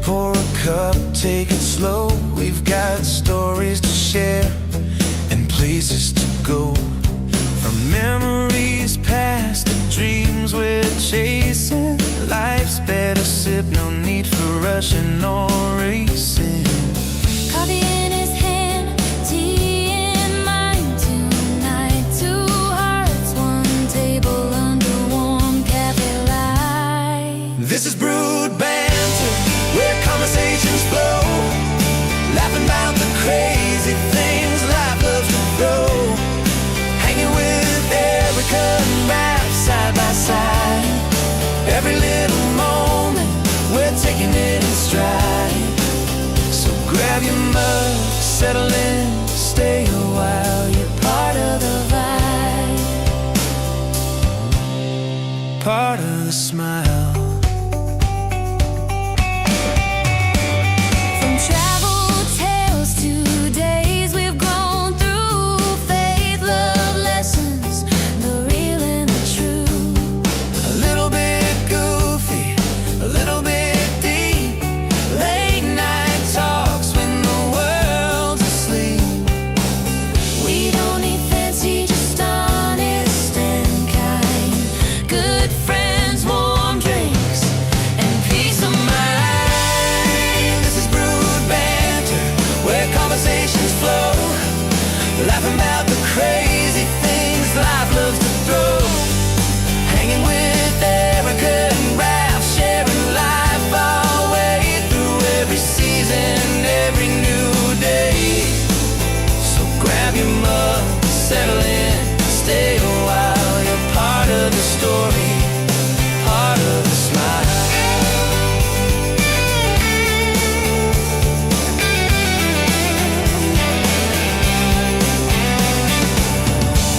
Pour a cup, take it slow. We've got stories to share and places to go. From memories past to dreams we're chasing. Life's better sip, no need for rushing or racing. Coffee in his hand, tea in mine tonight. Two hearts, one table under warm cafe light. This is Brewed Banter, where conversations flow. Laughing about the crazy things life loves to throw. Hanging with Erkia and Raf side by side. Every little moment, we're taking it in stride. So grab your mug, settle in, stay a while. You're part of the vibe, part of the smile. From travel tales to days we've grown through. Faith, love, lessons, the real and the true. A little bit goofy, a little bit deep. Late night talks when the world's asleep. We don't need fancy, just honest and kind. Good friends, warm drinks, and peace of mind. This is Brewed Banter, where conversations flow. Laughing about the crazy things life loves to throw. Hanging with Erkia and Raf, sharing life our way through every season, every new day. So grab your mug, settle in, stay a while. You're part of the story, part of the smile.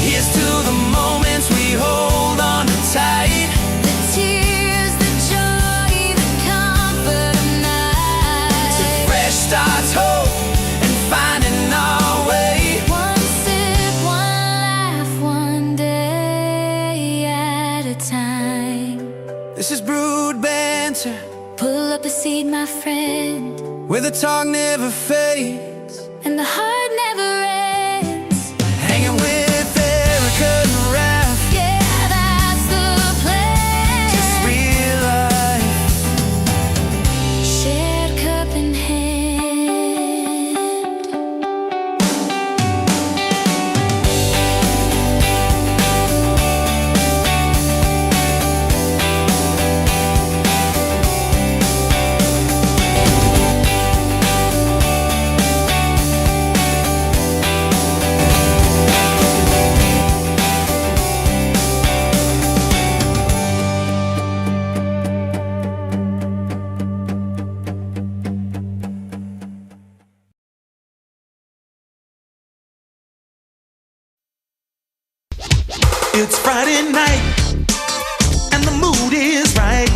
Here's to the moments we hold on to tight. The tears, the joy, the comfort of night. Fresh starts, hope, and finding our way. One sip, one laugh, one day at a time. This is Brewed Banter, Pull up a seat, my friend, where the talk never fades. and the heart never ends. Hanging with Erkia and Raf, Yeah, that's the plan. just real life. Shared cup in hand. It's Friday night and the mood is right.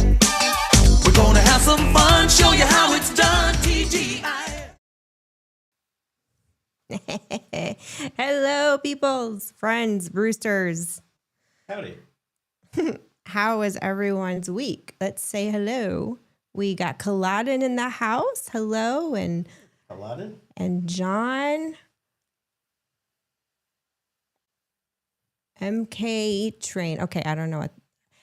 We're gonna have some fun, show you how it's done. TGI. Hello, peoples, friends, roosters. Howdy. How was everyone's week? Let's say hello. We got Culloden in the house. Hello, and Aladdin? John. MK Train. Okay, I don't know what.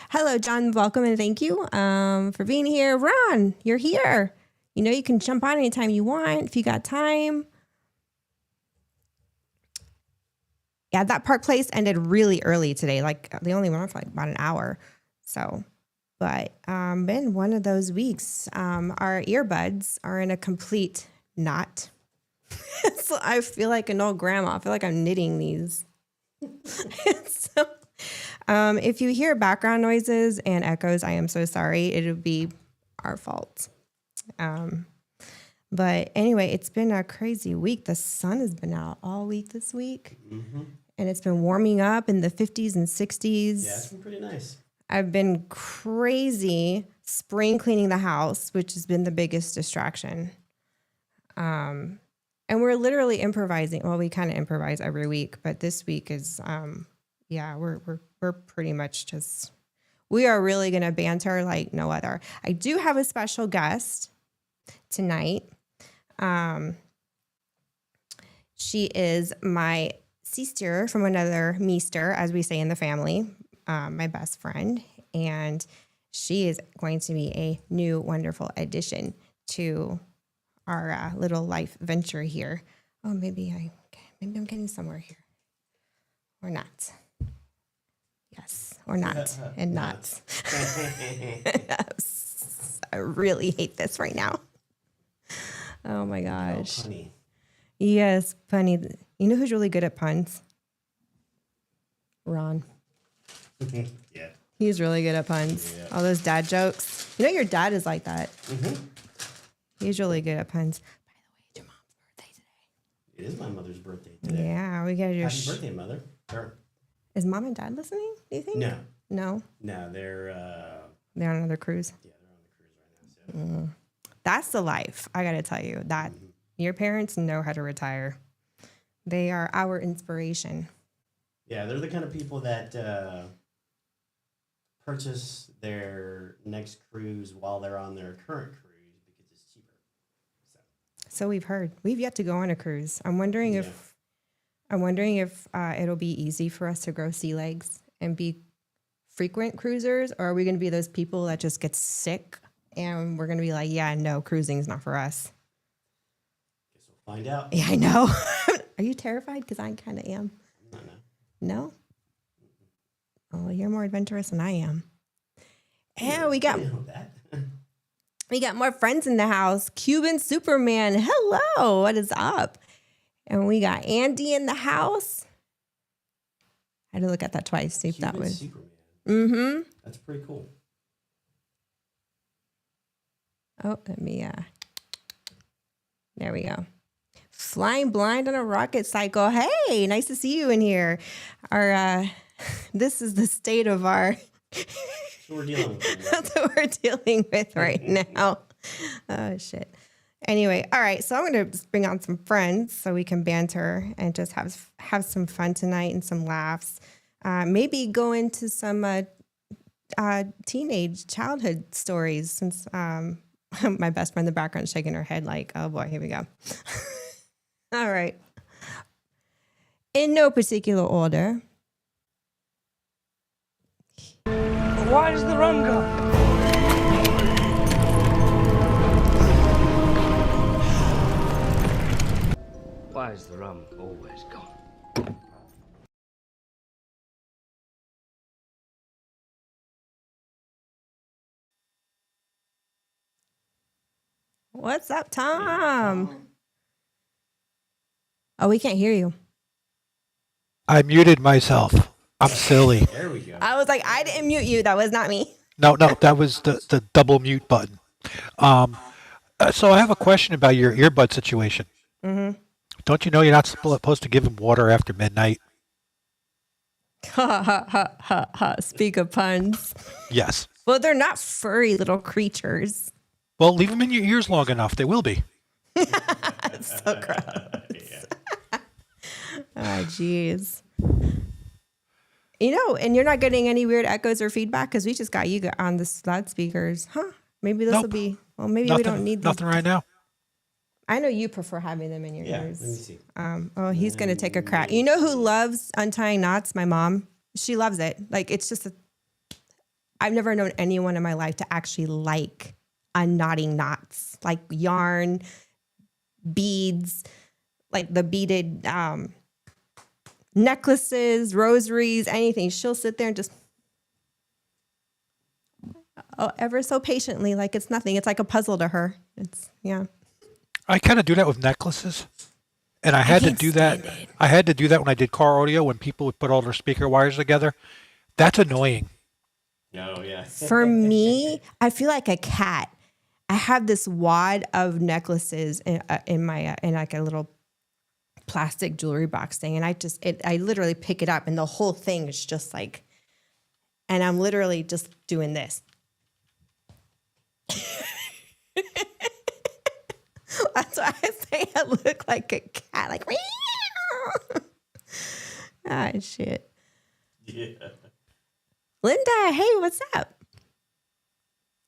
Hello, John. Welcome and thank you for being here. Ron, you're here. You know you can jump on anytime you want if you got time. Yeah, that Park Place ended really early today. Like they only went on for like about an hour. So, but been one of those weeks. Our earbuds are in a complete knot. So I feel like an old grandma. I feel like I'm knitting these. So, if you hear background noises and echoes, I am so sorry. It would be our fault. But anyway, it's been a crazy week. The sun has been out all week this week. Mm-hmm. And it's been warming up in the 50s and 60s. Yeah, it's been pretty nice. I've been crazy spring cleaning the house, which has been the biggest distraction. And we're literally improvising. Well, we kind of improvise every week, but this week is, we're pretty much just, we are really going to banter like no other. I do have a special guest. tonight. She is my sister from another meester, as we say in the family, my best friend. And she is going to be a new, wonderful addition to our little life venture here. Oh, maybe I'm getting somewhere here. Or not. Yes, or not, and not. I really hate this right now. Oh my gosh. Funny. Yes, punny. You know who's really good at puns? Ron. Yeah. He's really good at puns. Yeah. All those dad jokes. You know your dad is like that. He's really good at puns. By the way, it's your mom's birthday today. It is my mother's birthday today. Yeah, we gotta do. Happy birthday, Mother. Sure. Is mom and dad listening? Do you think? No. No. No, they're They're on another cruise. yeah, they're on the cruise right now. So. That's the life. I gotta tell you that your parents know how to retire. They are our inspiration. Yeah, they're the kind of people that purchase their next cruise while they're on their current cruise because it's cheaper. So we've heard. We've yet to go on a cruise. I'm wondering if it'll be easy for us to grow sea legs and be frequent cruisers, or are we going to be those people that just get sick and we're going to be like, yeah, no, cruising's not for us. Guess we'll find out. Yeah, I know. Are you terrified? Because I kind of am. No? Oh, you're more adventurous than I am. Yeah, we got You know that. we got more friends in the house. Cuban Superman, hello, what is up? And we got Andy in the house. I had to look at that twice, see if that Cuban was. Superman. Mm-hmm. That's pretty cool. Oh, let me, there we go. Flying blind on a rocket cycle. Hey, nice to see you in here. Our, this is the state of our, So we're dealing with that. that's what we're dealing with right now. Oh, shit. Anyway, all right. So I'm going to just bring on some friends so we can banter and just have some fun tonight and some laughs. Maybe go into some teenage childhood stories since my best friend in the background shaking her head like, oh boy, here we go. All right. In no particular order. Why does the rum go? Why is the rum always gone? What's up, Tom? Oh, we can't hear you. I muted myself. I'm silly. There we go. I was like, I didn't mute you. That was not me. No, that was the double mute button. So I have a question about your earbud situation. Mm-hmm. Don't you know you're not supposed to give them water after midnight? Ha ha ha ha ha. Speak of puns. Yes. Well, they're not furry little creatures. Well, leave them in your ears long enough. They will be. So gross. Oh, jeez. You know, and you're not getting any weird echoes or feedback because we just got you on the loudspeakers. Huh? Maybe this will Nope. be, well, maybe Nothing, we don't need them. nothing right now. I know you prefer having them in your Yeah, ears. let me see. Oh, he's going to take a crack. You know who loves untying knots? My mom. She loves it. Like, it's just I've never known anyone in my life to actually like unknotting knots, like yarn, beads, like the beaded necklaces, rosaries, anything. She'll sit there and just, ever so patiently, like it's nothing. It's like a puzzle to her. It's, yeah. I kind of do that with necklaces. And I had to can't do that. stand it. I had to do that when I did car audio, when people would put all their speaker wires together. That's annoying. No, yeah. For me, I feel like a cat. I have this wad of necklaces in my in like a little plastic jewelry box thing, and I literally pick it up, and the whole thing is just like, and I'm literally just doing this. That's why I say I look like a cat, like meow. Ah, shit. Yeah. Linda, hey, what's up?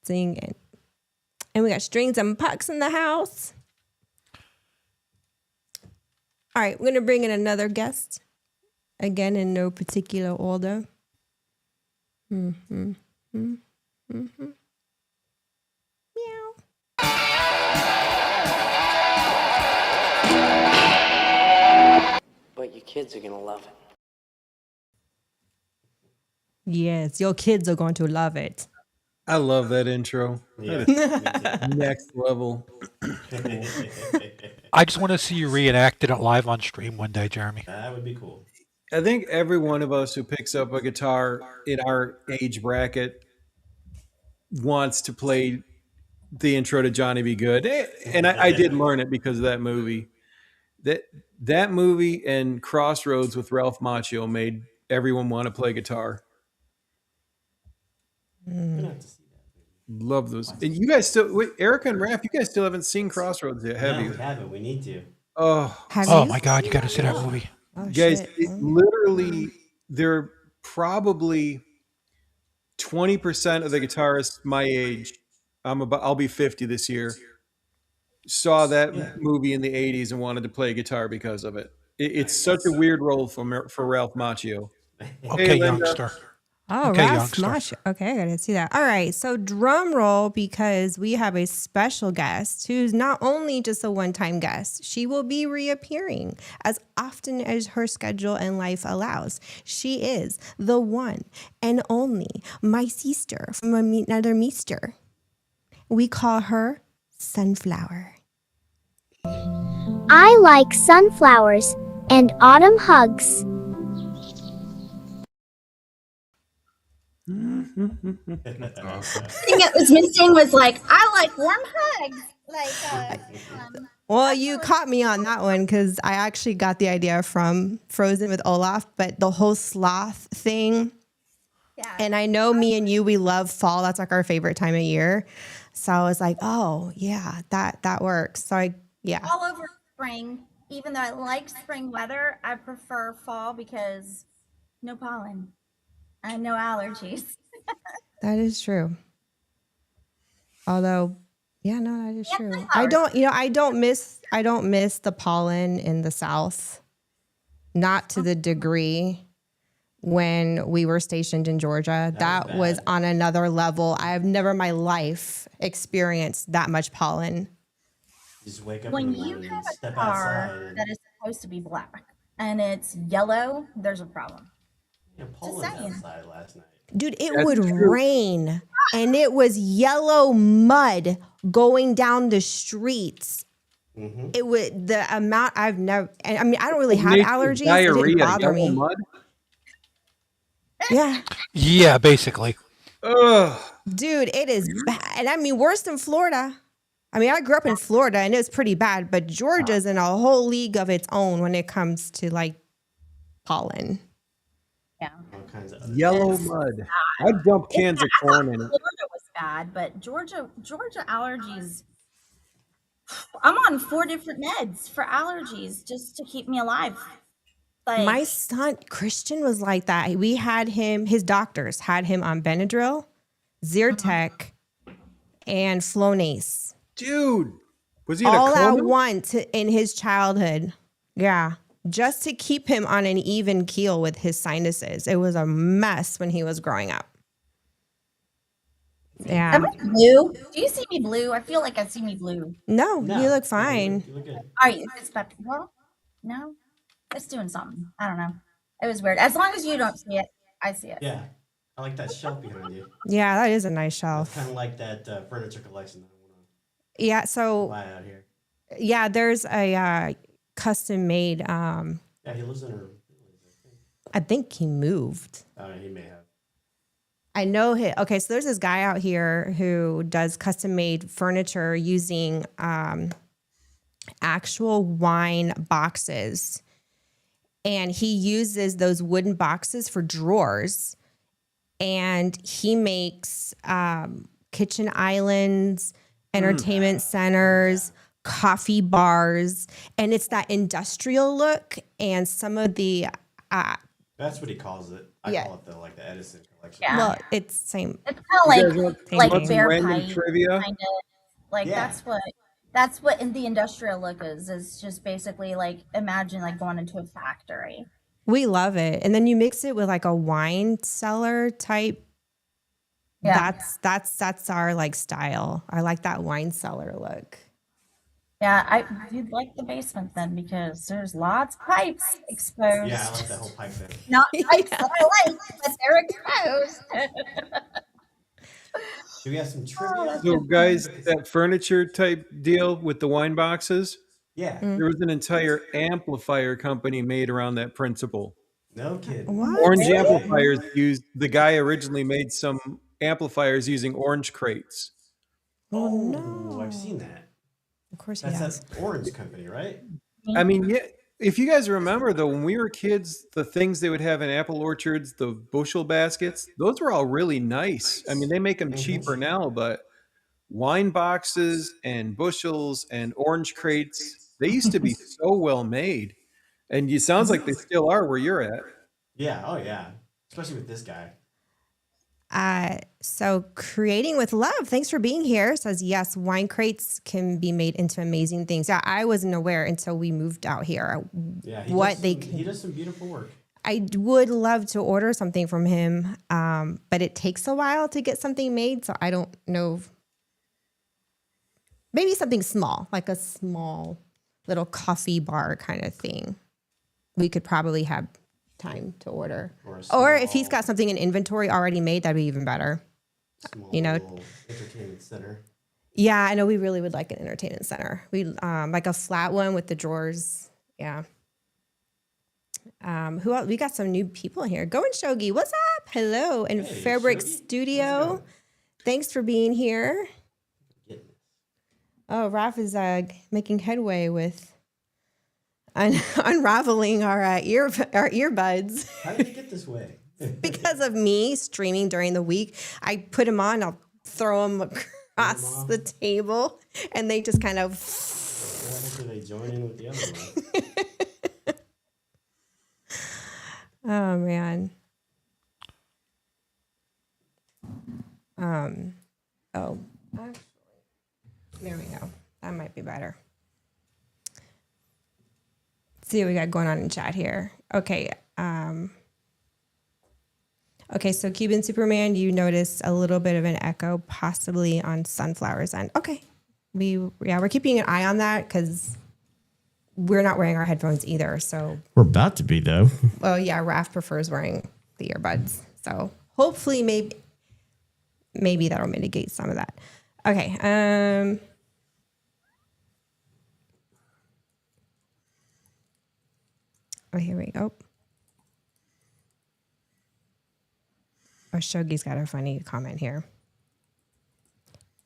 Singing. And we got strings and pucks in the house. All right, we're going to bring in another guest. Again, in no particular order. Meow. But your kids are gonna love it. Yes, your kids are going to love it. I love that intro. Yeah. That is next level. I just want to see you reenacted it live on stream one day, Jeremy. That would be cool. I think every one of us who picks up a guitar in our age bracket wants to play the intro to Johnny Be Good. And I did learn it because of that movie. That movie and Crossroads with Ralph Macchio made everyone want to play guitar. I'm gonna have to see that. Love those. And you guys still, wait, Erica and Raph, you guys still haven't seen Crossroads yet, have No, you? we haven't. We need to. Oh, Have Oh you? my God, you got to see that movie. Oh, guys, shit. it literally, they're probably 20% of the guitarists my age. I'll be 50 this year. Saw that movie in the 80s and wanted to play guitar because of it. It's such a weird role for Ralph Macchio. Okay, Linda. youngster. Oh, Okay, Ralph youngster. Smash. Okay, I gotta see that. All right, so drum roll because we have a special guest who's not only just a one-time guest, she will be reappearing as often as her schedule and life allows. She is the one and only my sister from another meester. We call her Sunflower. I like sunflowers and autumn hugs. thing it was missing was like, I like warm hugs. Well, you caught me on that one because I actually got the idea from Frozen with Olaf, but the whole sloth thing. Yeah. And I know me and you, we love fall. That's like our favorite time of year. So I was like, oh yeah, that works. So yeah. All over spring, even though I like spring weather, I prefer fall because no pollen and no allergies. That is true. Although, yeah, no, that is true. sunflowers. I don't miss the pollen in the South. Not to the degree when we were stationed in Georgia. That was on another level. I have never in my life experienced that much pollen. Just wake up in When the you morning have and a step car outside. that is supposed to be black and it's yellow, there's a problem. Pollen saying. outside last night. Dude, it That's would true. rain and it was yellow mud going down the streets. Mm-hmm. It would the amount I've never. I mean, I don't really have Naked allergies. It diarrhea, didn't bother yellow me. mud. Yeah, Yeah, basically. Ugh. dude, it is bad. And I mean, worse than Florida. I mean, I grew up in Florida and it was pretty bad, but Georgia's in a whole league of its own when it comes to like pollen. Yeah. All kinds of other Yellow It's mud. I dumped cans of corn in it. Florida was bad, but Georgia allergies. I'm on 4 different meds for allergies just to keep me alive. Like My son Christian was like that. We had him. His doctors had him on Benadryl, Zyrtec, and Flonase. Dude, was he in All a at coma? once in his childhood. Yeah. Just to keep him on an even keel with his sinuses. It was a mess when he was growing up. Yeah. am I blue? Do you see me blue? I feel like I see me blue. No, No, you look fine. You look good. All right, it's spectacle. No, it's doing something. I don't know. It was weird. As long as you don't see it, I see it. Yeah. I like that shelf behind you. Yeah, that is a nice It's shelf. kind of like that furniture collection that I want Yeah, to so buy out here. yeah, there's a custom made Yeah, he lives in her. I think he moved. He may have. I know him. Okay, so there's this guy out here who does custom made furniture using actual wine boxes. And he uses those wooden boxes for drawers. And he makes kitchen islands, entertainment centers, coffee bars. And it's that industrial look. And some of the That's what he calls it. I Yeah. call it the Edison collection. Yeah. well, it's same. It's You guys kind of want like want some bear random pie. trivia? Kind of. Like Yeah. that's what in the industrial look is just basically like imagine like going into a factory. We love it. And then you mix it with like a wine cellar type. Yeah. That's our like style. I like that wine cellar look. Yeah, you'd like the basement then because there's lots of pipes exposed. Yeah, I like that whole pipe thing. Not pipes that I like, but they're exposed. Do we have some trivia? So, guys, that furniture type deal with the wine boxes, Yeah. there was an entire amplifier company made around that principle. No kidding. What? Orange amplifiers used, the guy originally made some amplifiers using orange crates. Oh, Oh, no. I've seen that. Of course he That's has. that orange company, right? I mean, yeah, if you guys remember though, when we were kids, the things they would have in apple orchards, the bushel baskets, those were all really nice. I mean, they make them cheaper now, but wine boxes and bushels and orange crates, they used to be so well made. And it sounds like they still are where you're at. Yeah. Oh, yeah. Especially with this guy. So creating with love. Thanks for being here. Says yes, wine crates can be made into amazing things. Yeah, I wasn't aware until we moved out here. Yeah. He does some beautiful work. I would love to order something from him, but it takes a while to get something made. So I don't know. Maybe something small, like a small little coffee bar kind of thing. We could probably have time to order. Or if he's got something in inventory already made, that'd be even better. Small You know, little entertainment center. yeah, I know we really would like an entertainment center. We like a flat one with the drawers. Yeah. Who else? We got some new people here. Going Shogi, what's up? Hello, and Hey, Fairbrick Shogi. How's it Studio. going? Thanks for being here. Getting this. Oh, Raf is making headway with unraveling our earbuds. How did you get this way? Because of me streaming during the week. I put them on, I'll throw them across the table, and they just kind of. Why don't they join in with the other one? Oh man. Oh, actually, there we go. That might be better. Let's see what we got going on in chat here. Okay. Okay, so Cuban Superman, you noticed a little bit of an echo, possibly on Sunflower's end. Okay, we're keeping an eye on that because we're not wearing our headphones either. So We're about to be, though. well, yeah, Raf prefers wearing the earbuds, so hopefully maybe that'll mitigate some of that. Okay, oh, here we go. Oh, Shogi's got a funny comment here.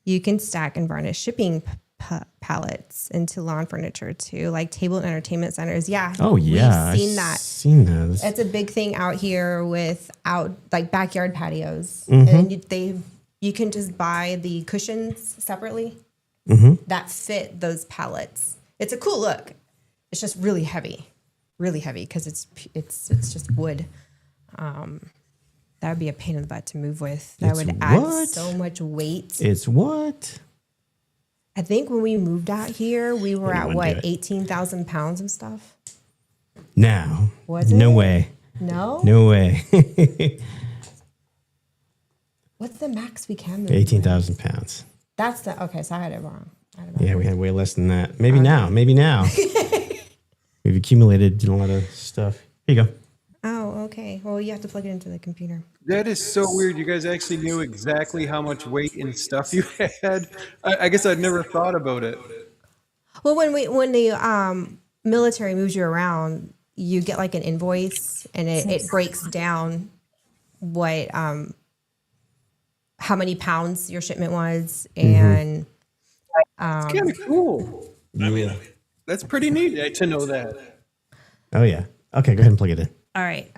You can stack and varnish shipping pallets into lawn furniture too, like table and entertainment centers. Yeah. Oh, yeah. We've seen that. Seen those. It's a big thing out here with like backyard patios. Mm-hmm. And you can just buy the cushions separately Mm-hmm. that fit those pallets. It's a cool look. It's just really heavy because it's just wood. That would be a pain in the butt to move with. That It's would add what? so much weight. It's what? I think when we moved out here, we were at Anyone do what, it. 18,000 pounds and stuff? Now. Was No it? way. No? No way. What's the max we can move? 18,000 pounds. That's okay, so I had it wrong. Yeah, we had way less than that. Maybe now. We've accumulated a lot of stuff. Here you go. Oh, okay. Well, you have to plug it into the computer. That is so weird. You guys actually knew exactly how much weight and stuff you had. I guess I'd never thought about it. Well, when the military moves you around, you get like an invoice, and it breaks down what how many pounds your shipment was, and It's kind of cool. I mean, that's pretty neat to know that. Oh, yeah. Okay, go ahead and plug it in. all right.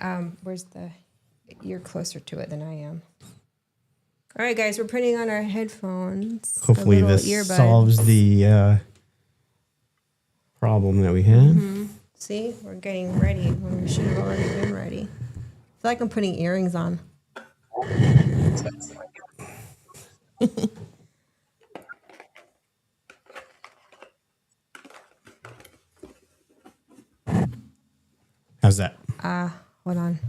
You're closer to it than I am. All right, guys, we're putting on our headphones. the Hopefully little this earbuds. solves the problem that we had. See, we're getting ready when we should have already been ready. I feel like I'm putting earrings on. How's that? Hold on.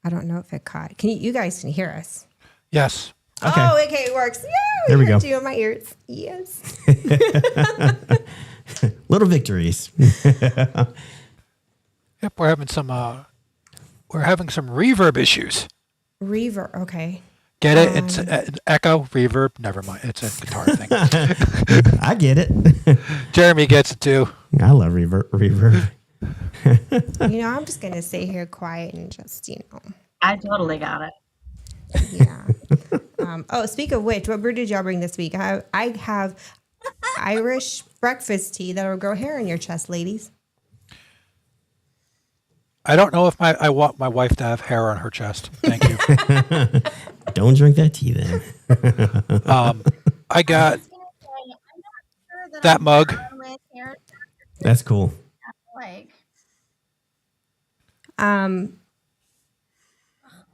I don't know if it caught. You guys can hear us? Yes. Okay. Oh, okay, it works. Yeah, There we go. You in my ears. Yes. Little victories. Yep, we're having some reverb issues. Reverb. Okay. Get it? It's echo, reverb. Never mind. It's a guitar thing. I get it. Jeremy gets it too. I love reverb. I'm just gonna stay here quiet and just, I totally got it. Yeah. Speak of which, what brew did y'all bring this week? I have Irish breakfast tea that'll grow hair on your chest, ladies. I don't know if I want my wife to have hair on her chest. Thank you. Don't drink that tea then. I got that mug. That's cool.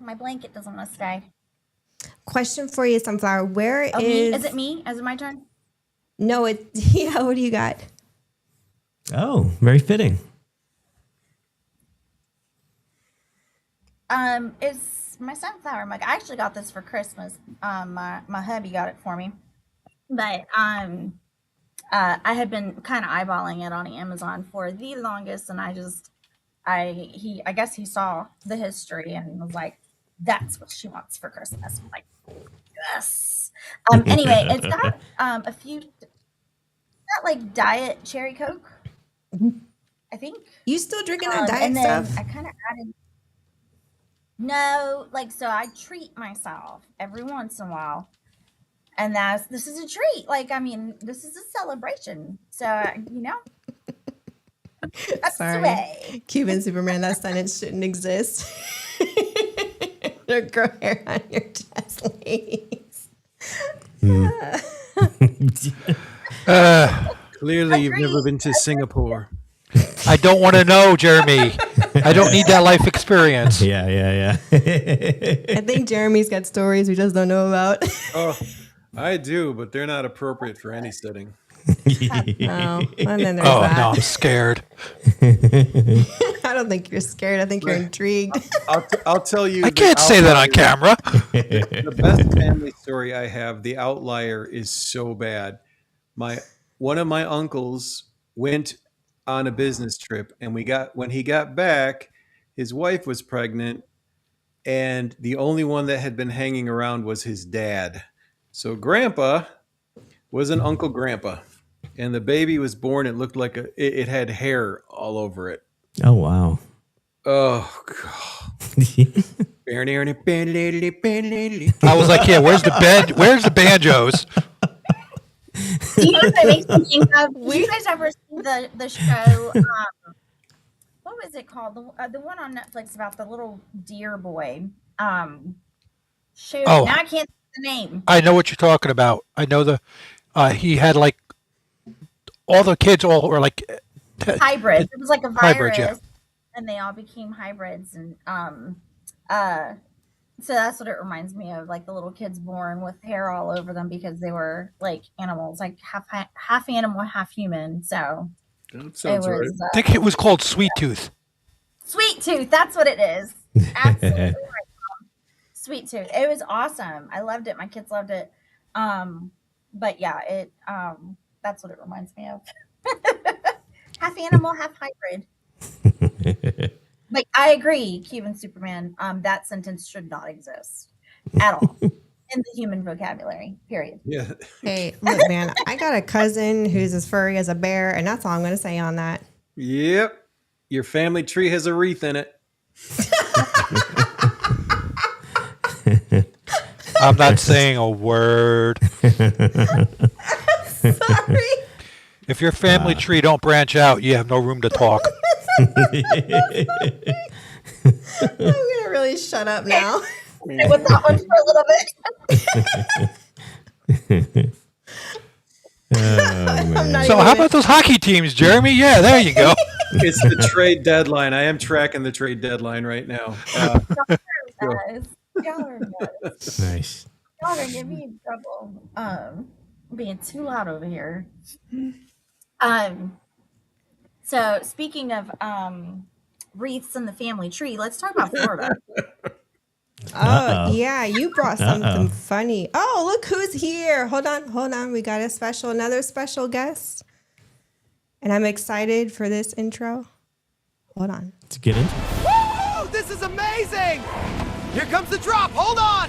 My blanket doesn't want to stay. Question for you, Sunflower. Where is... Is it me? Is it my turn? No, yeah, what do you got? Oh, very fitting. It's my sunflower mug. I actually got this for Christmas. My hubby got it for me. But I had been kind of eyeballing it on Amazon for the longest, and I guess he saw the history and was like, that's what she wants for Christmas. I'm like, yes. Anyway, it's got a few, like diet cherry Coke, I think. You still drinking that diet and then stuff? I kind of added. No, so I treat myself every once in a while. And this is a treat. This is a celebration. So, that's the way. Cuban Superman, that sentence shouldn't exist. Or grow hair on your chest, ladies. Clearly, you've never been to Singapore. I don't want to know, Jeremy. I don't need that life experience. Yeah. I think Jeremy's got stories we just don't know about. Oh, I do, but they're not appropriate for any setting. And then there's Oh, that. no, I'm scared. I don't think you're scared. I think you're intrigued. I'll tell you. I can't say that on camera. The best family story I have, the outlier, is so bad. One of my uncles went on a business trip, and when he got back, his wife was pregnant, and the only one that had been hanging around was his dad. So Grandpa was an Uncle Grandpa, and the baby was born. It looked like it had hair all over it. Oh, wow. Oh, God. I was like, yeah, where's the banjos? You know what that makes me think of? Did you guys ever see the show? What was it called? The one on Netflix about the little deer boy. Shoot, Oh. now I can't think of the name. I know what you're talking about. I know he had like all the kids all were like Hybrids. It was like a virus, Hybrid, yeah. and they all became hybrids, and so that's what it reminds me of, like the little kids born with hair all over them because they were like animals, like half animal, half human. So That sounds right. I think it was called Sweet Tooth. Sweet Tooth. That's what it is. Absolutely right. Sweet Tooth. It was awesome. I loved it. My kids loved it. But yeah, that's what it reminds me of. Half animal, half hybrid. Like, I agree, Cuban Superman. That sentence should not exist at all in the human vocabulary, period. Yeah. Hey, look, man, I got a cousin who's as furry as a bear, and that's all I'm going to say on that. Yep. Your family tree has a wreath in it. I'm not saying a word. Sorry. If your family tree don't branch out, you have no room to talk. I'm going to really shut up now. Stay with that one for a little bit. So how about those hockey teams, Jeremy? Yeah, there you go. It's the trade deadline. I am tracking the trade deadline right now. Y'all are nuts. Nice. Y'all are gonna get me in trouble. Being too loud over here. So speaking of wreaths in the family tree. Let's talk about Florida. Oh, yeah, you brought something funny. Oh, look who's here. Hold on. We got another special guest. And I'm excited for this intro. Hold on. Let's get into Woo! This is amazing! Here comes the drop. Hold on.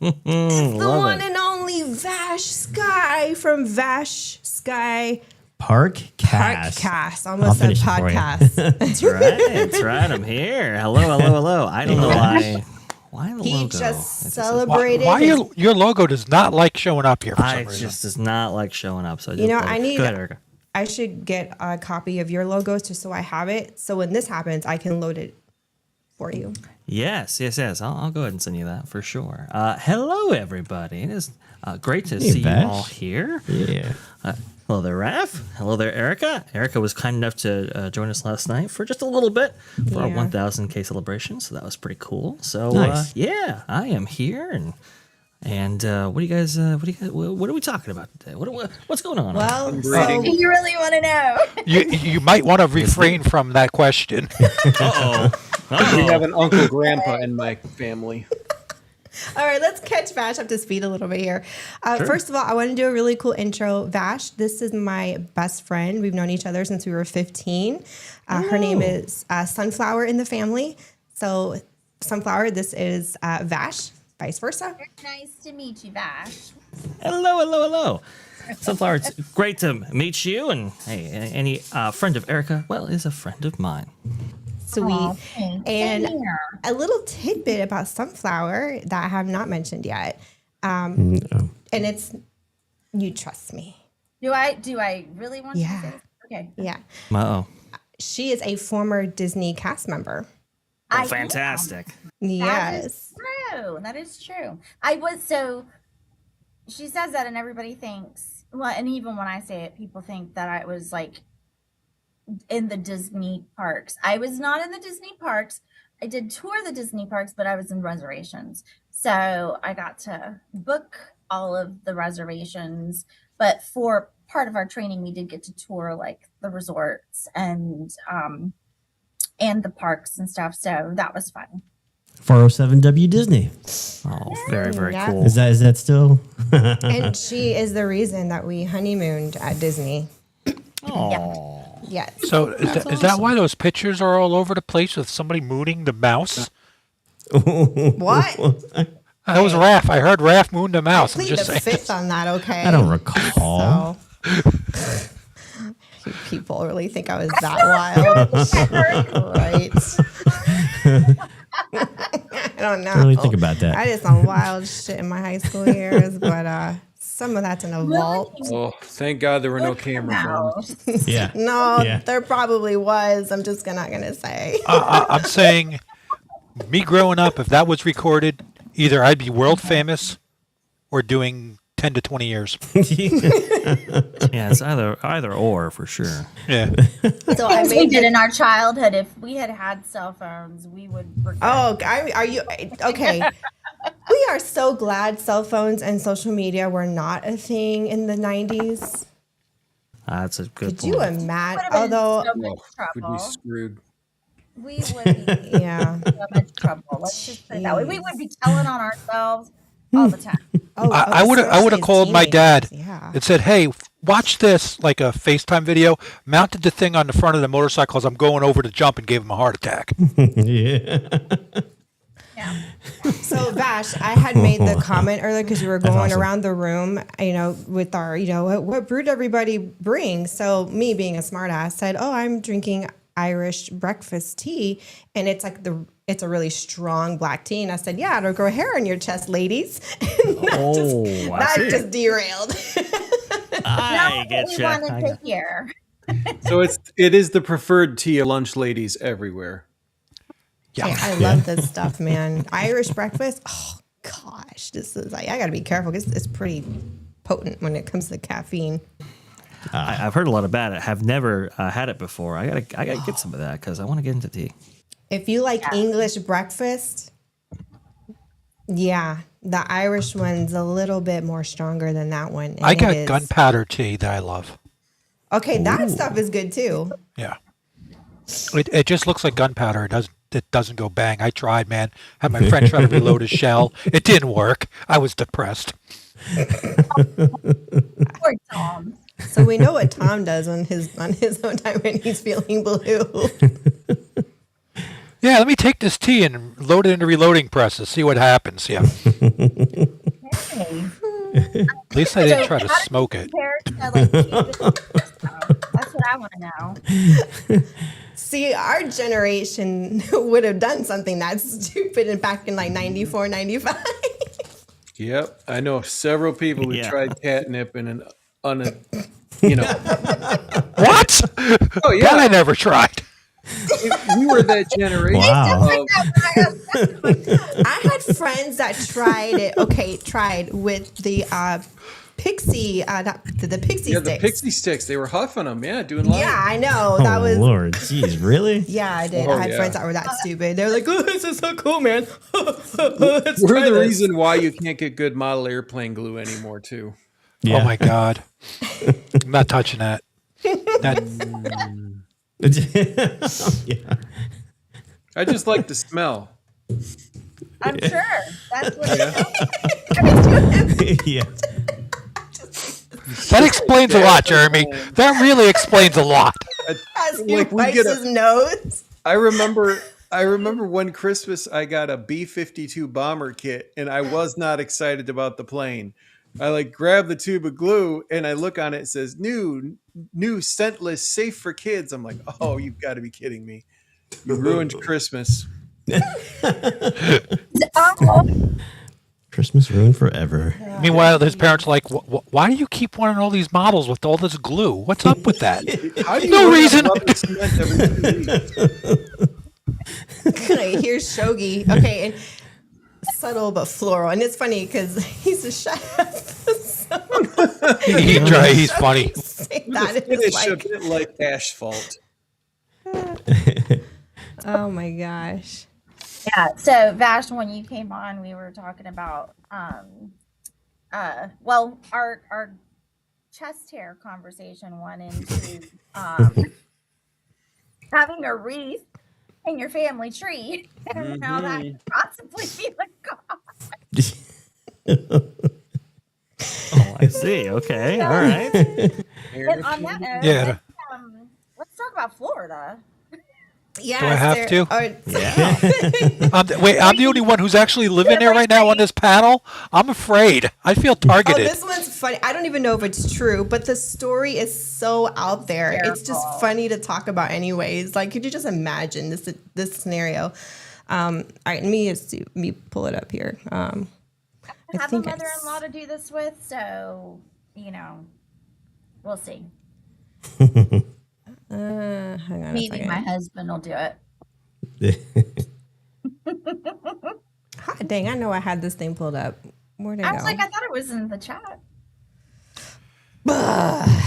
It's the one and only Vash Sky from Vash Sky Parkcast. Almost said podcast. That's right. I'm here. Hello. I don't know why. Why the He logo? just celebrated. Why your logo does not like showing up here for some reason? Just does not like showing up. So I You know, just- I need. Go ahead, Erika. I should get a copy of your logos just so I have it. So when this happens, I can load it for you. Yes. I'll go ahead and send you that for sure. Hello, everybody. It is great to see Vash. you all here. Yeah. Hello there, Raf. Hello there, Erika. Erika was kind enough to join us last night for just a little bit for our 1000K celebration, so that was pretty cool. So Nice. yeah, I am here, and what are we talking about today? What's going on? Well, You really want to know? You might want to refrain from that question. We have an uncle grandpa in my family. all right, let's catch Vash up to speed a little bit here. First of all, I want to do a really cool intro. Vash, this is my best friend. We've known each other since we were 15. Her name is Sunflower in the family. So Sunflower, this is Vash, vice versa. Nice to meet you, Vash. Hello. Sunflower, it's great to meet you, and hey, any friend of Erika, well, is a friend of mine. Sweet. Aw, thanks. And Same here. a little tidbit about Sunflower that I have not mentioned yet. And it's, you trust me. Do I really want Yeah. to say? Okay. Yeah. Uh-oh. She is a former Disney cast member. I Fantastic. Yes. That is true. I was so. She says that, and everybody thinks. Well, and even when I say it, people think that I was like in the Disney parks. I was not in the Disney parks. I did tour the Disney parks, but I was in reservations. So I got to book all of the reservations. But for part of our training, we did get to tour like the resorts and the parks and stuff. So that was fun. 407W Disney. Oh, very, very Yeah. cool. Is that still? And she is the reason that we honeymooned at Disney. Oh. Yes. So is that why those pictures are all over the place with somebody mooning the mouse? What? That was Raph. I heard Raph moon the mouse. I'm Plead just the saying. fifth on that, okay? I don't recall. So, you people really think I was that wild, right? I don't know. Don't really think about that. I did some wild shit in my high school years, but some of that's in a vault. Oh, thank God there were no camera phones. Yeah. No, Yeah. there probably was. I'm just not gonna say. I'm saying, me growing up, if that was recorded, either I'd be world famous or doing 10 to 20 years. Yeah, it's either or for sure. Yeah. So I Things we made did the, in our childhood. If we had cell phones, we would. are you okay? We are so glad cell phones and social media were not a thing in the 90s. That's a good Could you point. imagine? Would have been Although, so much Would be trouble. screwed. We would be yeah. so much trouble. Let's just put it that way. We would be telling on ourselves all the time. I would have especially called my dad teenagers, Yeah. and said, "Hey, watch this," like a FaceTime video. Mounted the thing on the front of the motorcycle as I'm going over to jump and gave him a heart attack. Yeah. Yeah. So Vash, I had made the comment earlier because we were going awesome. around the room, with our, what brew did everybody bring? So me being a smartass said, "Oh, I'm drinking Irish breakfast tea, and it's like it's a really strong black tea." And I said, "Yeah, it'll grow hair on your chest, ladies." That just derailed. I No, get we you. wanted to hear. So it is the preferred tea of lunch ladies everywhere. Hey, I love this stuff, man. Irish breakfast. Oh gosh, this is I got to be careful because it's pretty potent when it comes to caffeine. I've heard a lot about it. Have never had it before. I gotta get some of that because I want to get into tea. If you like English breakfast, yeah, the Irish one's a little bit more stronger than that one. And I it got is- gunpowder tea that I love. Okay, that stuff is good too. Yeah. It just looks like gunpowder. It doesn't go bang. I tried, man. Had my friend try to reload his shell. It didn't work. I was depressed. Poor Tom. So we know what Tom does on his own time when he's feeling blue. Yeah, let me take this tea and load it into reloading presses. See what happens. Yeah. Hey. At least I didn't try to how does smoke it. compare to, like, that's what I want to know. See, our generation would have done something that stupid and back in like 94, 95. Yep, I know several people who Yeah. tried catnip in an What? Oh yeah, That I never tried. we were that generation. Wow. I had friends that tried it. Okay, tried with the pixie, the pixie Yeah, sticks. the pixie sticks. They were huffing them. Yeah, doing live. Yeah, I know. That Oh, was. Lord. Jeez, really? Yeah, I did. Oh, I had yeah. friends that were that stupid. They were like, "Oh, this is so cool, man." Let's We're try the this. reason why you can't get good model airplane glue anymore, too. Yeah. Oh my God. I'm not touching that. That Yeah. I just like the smell. I'm sure that's what it is. Yeah. that explains a lot, Jeremy. That really explains a lot. As he Like, we wipes get a- his nose. I remember one Christmas I got a B-52 bomber kit, and I was not excited about the plane. I like grab the tube of glue and I look on it. It says new scentless, safe for kids. I'm like, oh, you've got to be kidding me! You ruined Christmas. Christmas ruined forever. Meanwhile, his parents are like, why do you keep wanting all these models with all this glue? What's up with that? How do you No run reason. rubber cement every 2 weeks? Right, here's Shogi. Okay, and subtle but floral. And it's funny because he's a chef. So He's funny. say that it's Finish a like, bit like asphalt. oh my gosh. Yeah. So Vash, when you came on, we were talking about well, our chest hair conversation went into having a wreath in your family tree and how that could possibly be the cause. Oh, I see. Okay. All right. And on that note, Yeah. let's talk about Florida. Yeah. Do I have to? Yeah. I'm the only one who's actually living there right now on this panel. I'm afraid. I feel Oh, targeted. this one's funny. I don't even know if it's true, but the story is so out there. It's just Terrible. funny to talk about, anyways. Like, could you just imagine this scenario? All right, let me pull it up here. I have a mother-in-law to do this with, so we'll see. Hang on a Maybe second. my husband will do it. Hot dang! I know I had this thing pulled up. Where'd it I go? was like, I thought it was in the chat.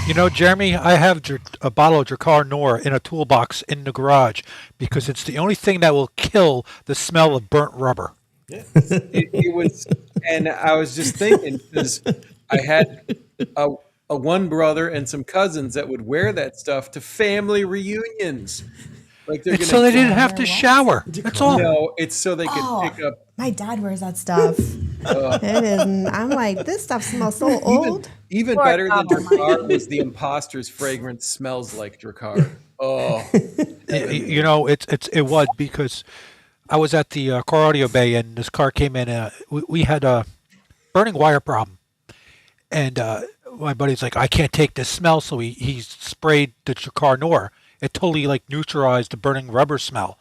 You know, Jeremy, I have a bottle of Drakkar Noir in a toolbox in the garage because it's the only thing that will kill the smell of burnt rubber. It was, and I was just thinking because I had a one brother and some cousins that would wear that stuff to family reunions. Like they're It's so they didn't have to shower. That's all. No, it's so they could pick up. My dad wears that stuff. It is. I'm like, this stuff smells so old. Even Poor better than Tom. Drakkar was the imposter's fragrance smells like Drakkar. Oh, You know, it was because I was at the car audio bay and this car came in. We had a burning wire problem, and my buddy's like, I can't take this smell, so he sprayed the Drakkar Noir. It totally like neutralized the burning rubber smell,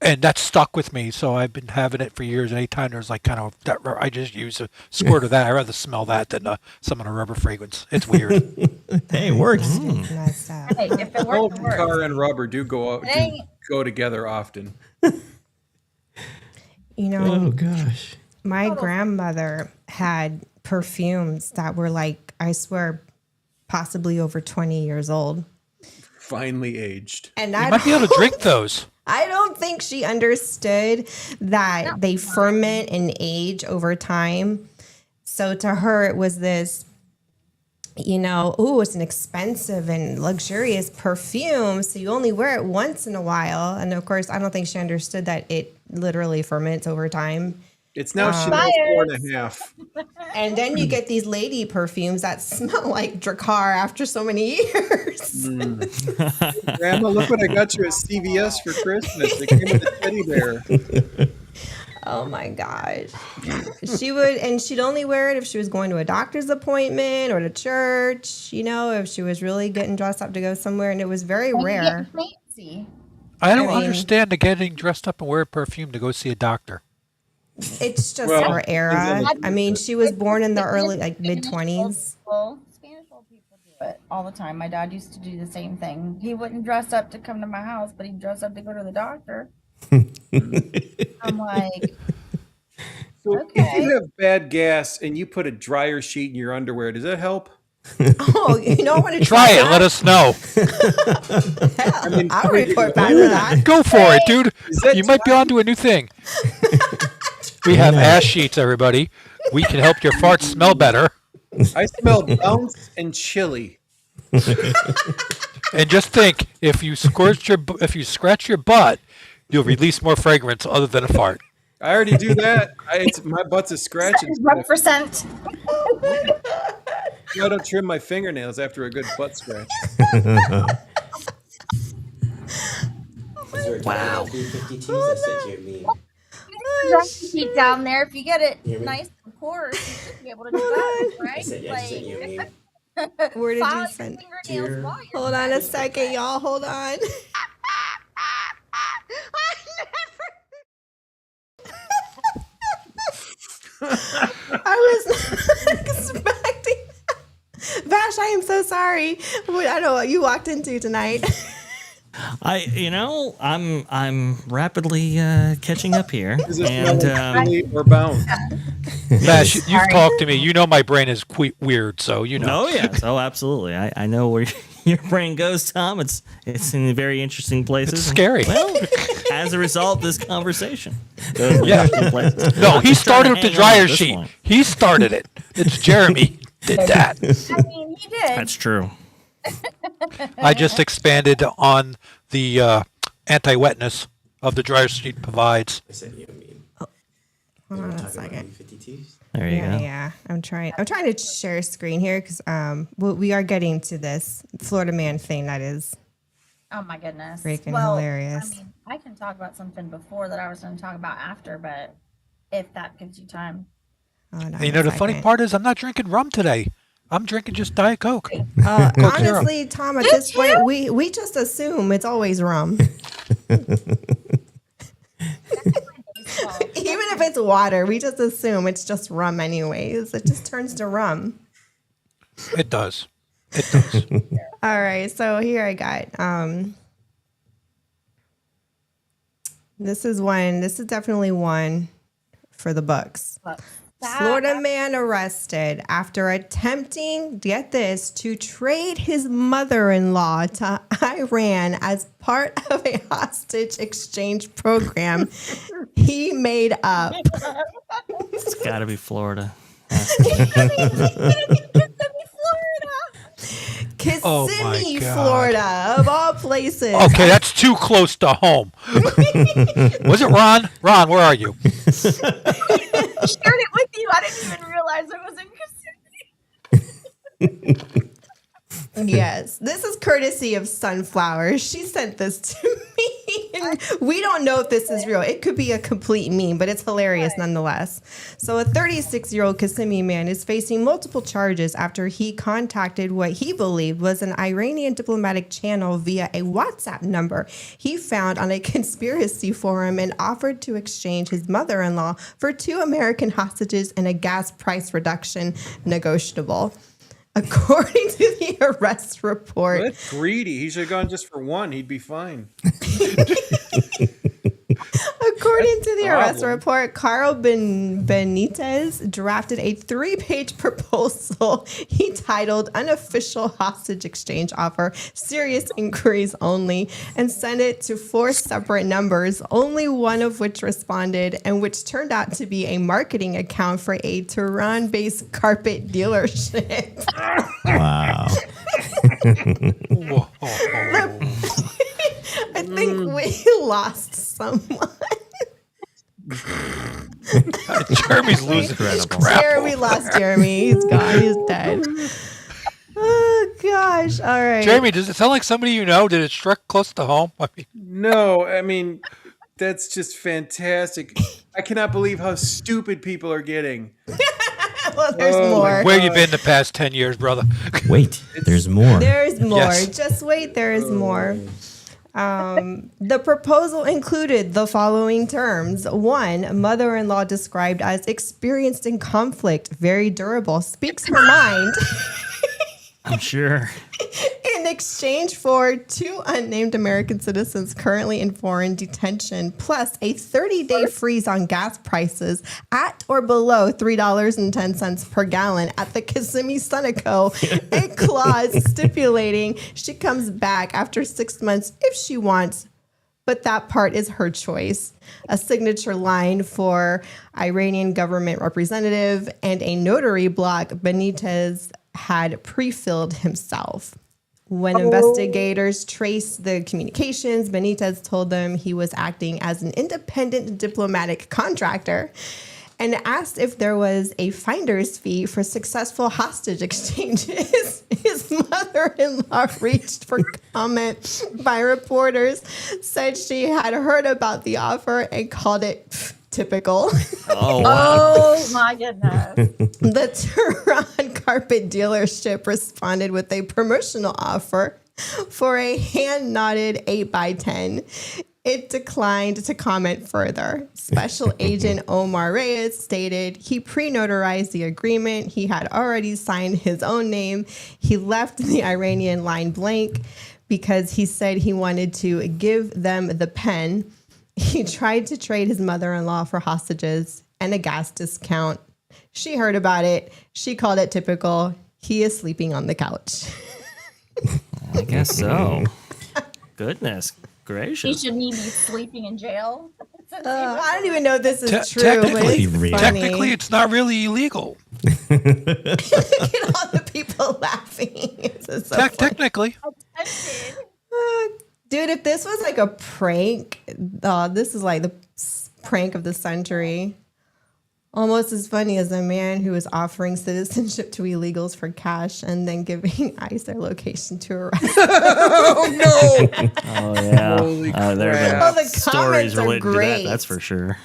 and that stuck with me. So I've been having it for years. Anytime there's like kind of that, I just use a squirt of that. I rather smell that than some of the rubber fragrance. It's weird. Hey, it works. Nice stuff. Hey, if it both works, it works. Drakkar and rubber do Hey. go together often. You know, Oh, gosh. my grandmother had perfumes that were like, I swear, possibly over 20 years old. Finely aged. And You I might be able to drink those. I don't think she understood that they ferment and age over time. So to her, it was this it's an expensive and luxurious perfume, so you only wear it once in a while. And of course, I don't think she understood that it literally ferments over time. It's now Chanel 4.5. And then you get these lady perfumes that smell like Drakkar after so many years. Grandma, look what I got you at CVS for Christmas. It came with a teddy bear. Oh my gosh. She'd only wear it if she was going to a doctor's appointment or to church, if she was really getting dressed up to go somewhere, and it was very rare. Fancy. I don't understand the getting dressed up and wear perfume to go see a doctor. It's just her era. I mean, she was born in the early, mid-20s. Spanish old people do it all the time. My dad used to do the same thing. He wouldn't dress up to come to my house, but he'd dress up to go to the doctor. I'm like, so okay. If you have bad gas and you put a dryer sheet in your underwear, does that help? Oh, I want to try it. Let us know. I'll report back to that. Go for it, dude. You might be onto a new thing. We have ass sheets, everybody. We can help your farts smell better. I smell bounce and chili. And just think, if you scratch your butt, you'll release more fragrance other than a fart. I already do that. My butt's a scratch. 1%. I don't trim my fingernails after a good butt scratch. Wow. 52s I sent you a meme. Keep down there. If you get it nice and coarse, you should be able to do that, right? I sent you a meme. Where did you send? Hold on a second, y'all. Hold on. I was expecting. Vash, I am so sorry. I don't know what you walked into tonight. I'm rapidly catching up here. Is it chili or bounce? Vash, you've talked to me. You know my brain is weird, so you know. Oh yes, absolutely. I know where your brain goes, Tom. It's in very interesting places. It's scary. Well, as a result of this conversation. Yeah. No, he started with the dryer sheet. He started it. It's Jeremy did that. I mean, he did. That's true. I just expanded on the anti-wetness of the dryer sheet provides. I sent you a meme. Hold on a second. 52s? There you go. Yeah, I'm trying to share screen here because we are getting to this Florida man thing that is. Oh my goodness. Freaking hilarious. I mean, I can talk about something before that I was going to talk about after, but if that gives you time. The funny part is I'm not drinking rum today. I'm drinking just Diet Coke. Honestly, Tom, at this point, we just assume it's always rum. Even if it's water, we just assume it's just rum anyways. It just turns to rum. It does. It does. All right, so here I got. This is definitely one for the books. Florida man arrested after attempting, get this, to trade his mother-in-law to Iran as part of a hostage exchange program he made up. It's got to be Florida. Kissimmee, Florida, of all places. Okay, that's too close to home. Was it Ron? Ron, where are you? I shared it with you. I didn't even realize it was in Kissimmee. Yes, this is courtesy of Sunflower. She sent this to me. And we don't know if this is real. It could be a complete meme, but it's hilarious nonetheless. So a 36-year-old Kissimmee man is facing multiple charges after he contacted what he believed was an Iranian diplomatic channel via a WhatsApp number he found on a conspiracy forum and offered to exchange his mother-in-law for 2 American hostages and a gas price reduction negotiable. According to the arrest report. That's greedy. He should have gone just for one. He'd be fine. According to the arrest problem. report, Carl Benitez drafted a 3-page proposal he titled Unofficial Hostage Exchange Offer, Serious Inquiries Only, and sent it to 4 separate numbers, only one of which responded, and which turned out to be a marketing account for a Tehran-based carpet dealership. Wow. Whoa. I think we lost someone. Jeremy's losing his crap. Jeremy lost Jeremy. He's gone. He's dead. Oh gosh. All right. Jeremy, does it sound like somebody you know? Did it struck close to home? I mean, No, I mean, that's just fantastic. I cannot believe how stupid people are getting. Well, there's more. where you been the past 10 years, brother? Wait, there's more. There's more. Yes. Just wait. There is more. The proposal included the following terms. 1, mother-in-law described as experienced in conflict, very durable, speaks her mind. I'm sure. In exchange for 2 unnamed American citizens currently in foreign detention, plus a 30-day freeze on gas prices at or below $3.10 per gallon at the Kissimmee Sunoco, a clause stipulating she comes back after 6 months if she wants, but that part is her choice. A signature line for Iranian government representative and a notary block Benitez had pre-filled himself. When investigators traced the communications, Benitez told them he was acting as an independent diplomatic contractor and asked if there was a finder's fee for successful hostage exchanges. His mother-in-law reached for comment by reporters, said she had heard about the offer and called it typical. Oh, wow. Oh my goodness. The Tehran carpet dealership responded with a promotional offer for a hand-knotted 8x10. It declined to comment further. Special Agent Omar Reyes stated he pre-notarized the agreement. He had already signed his own name. He left the Iranian line blank because he said he wanted to give them the pen. He tried to trade his mother-in-law for hostages and a gas discount. She heard about it. She called it typical. He is sleeping on the couch. I guess so. Goodness He gracious. shouldn't even be sleeping in jail. I don't even know if this is true, but Technically, it's funny. technically, it's not really illegal. Look at all the people laughing. This is so funny. Technically. Dude, if this was like a prank, this is like the prank of the century. Almost as funny as a man who is offering citizenship to illegals for cash and then giving ICE their location to arrest. Oh no! Oh, yeah. Holy There have been Oh, the stories comments are related to great. that, that's for sure.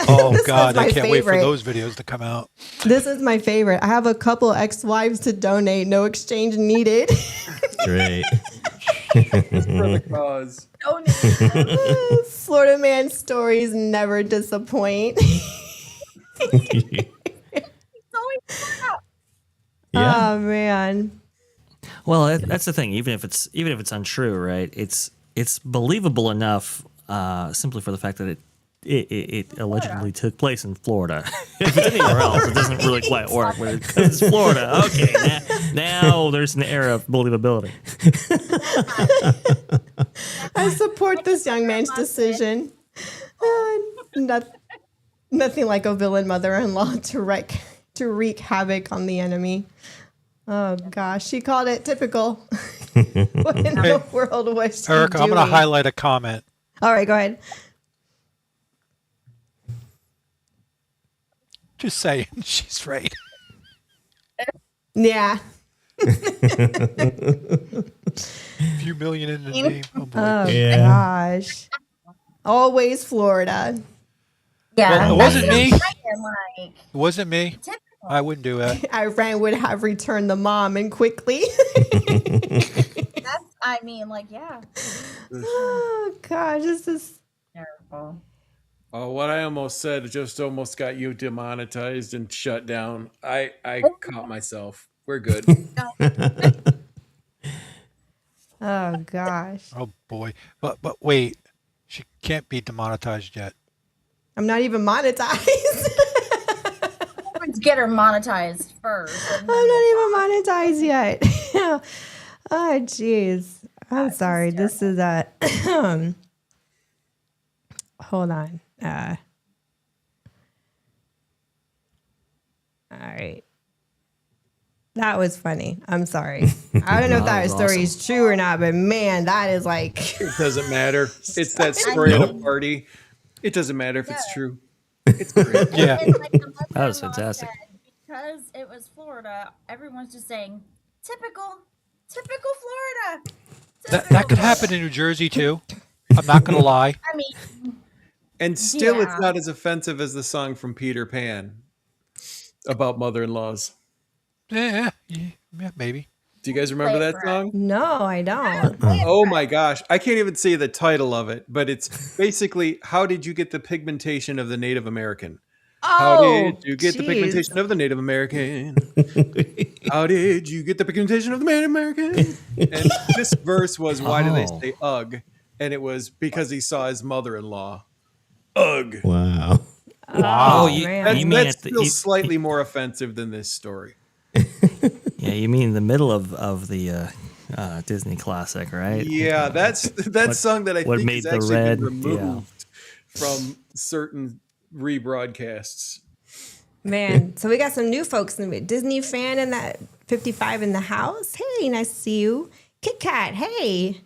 Oh, This God. was I my can't wait for favorite. those videos to come out. This is my favorite. I have a couple ex-wives to donate. No exchange needed. Great. For the cause. Florida man stories never disappoint. Yeah. Oh man. Well, that's the thing. Even if it's untrue, right? It's believable enough, simply for the fact that it allegedly took place in Florida. If it's anywhere else, it doesn't really quite work. But because it's Florida, okay. Now there's an air of believability. I support this young man's decision. Nothing like a villain mother-in-law to wreak havoc on the enemy. Oh gosh, she called it typical. What in the world was she Erica, I'm doing? going to highlight a comment. All right, go ahead. Just saying, she's right. Yeah. Few million in the name. Oh, boy. Oh Yeah. gosh. Always Florida. Yeah. Well, it wasn't me. Like, It wasn't me. I wouldn't do that. Iran would have returned the mom and quickly. that's, I mean, like, yeah. Oh gosh, this is Terrible. Oh, what I almost said just almost got you demonetized and shut down. I caught myself. We're good. oh gosh. Oh boy. But wait. She can't be demonetized yet. I'm not even monetized. Let's get her monetized first. I'm not even monetized yet. Oh, jeez. I'm sorry. This is a. Hold on. All right. That was funny. I'm sorry. I don't know if that story is true or not, but man, that is like. It doesn't matter. It's that story at a party. It doesn't matter if it's true. It's great. Yeah. And like the That was mother-in-law fantastic. said, because it was Florida, everyone's just saying, typical Florida. That could happen in New Jersey too. I'm not gonna lie. I mean, And still, Yeah. it's not as offensive as the song from Peter Pan about mother-in-laws. Yeah, maybe. Do you guys remember that song? No, I don't. Oh my gosh. I can't even say the title of it, but it's basically, how did you get the pigmentation of the Native American? How did you get the pigmentation of the Native American? How did you get the pigmentation of the Native American? And this verse was, why do they say ugh? And it was because he saw his mother-in-law. Ugh. Wow. Oh, you mean That's at the, still slightly more offensive than this story. yeah, you mean in the middle of the Disney classic, right? Yeah, that's song that I what think made has the actually red- been removed from certain rebroadcasts. Man, so we got some new folks in the Disney fan in that 55 in the house. Hey, nice to see you. Kit Kat, hey.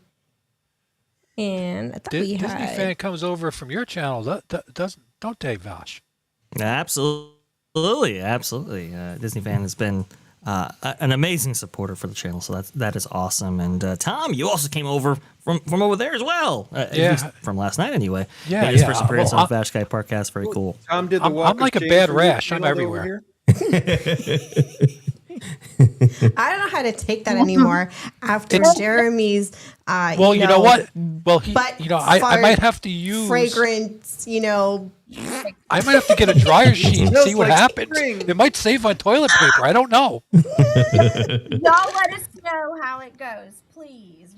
And I thought we Disney had fan comes over from your channel, don't they, Vash? Absolutely. Disney fan has been an amazing supporter for the channel, so that is awesome. And Tom, you also came over from over there as well. At least from last night, anyway. Yeah, His yeah. first appearance Well, on Vash Guy Podcast, very cool. Tom did the I'm walk like of a shame bad for you rash. I'm channeled over everywhere. here. I don't know how to take that anymore after Jeremy's Well, you know what? Well, I might have to use fragrance, I might have to get a dryer sheet and Smells see what like happens. spring. It might save on toilet paper. I don't know. y'all let us know how it goes, please.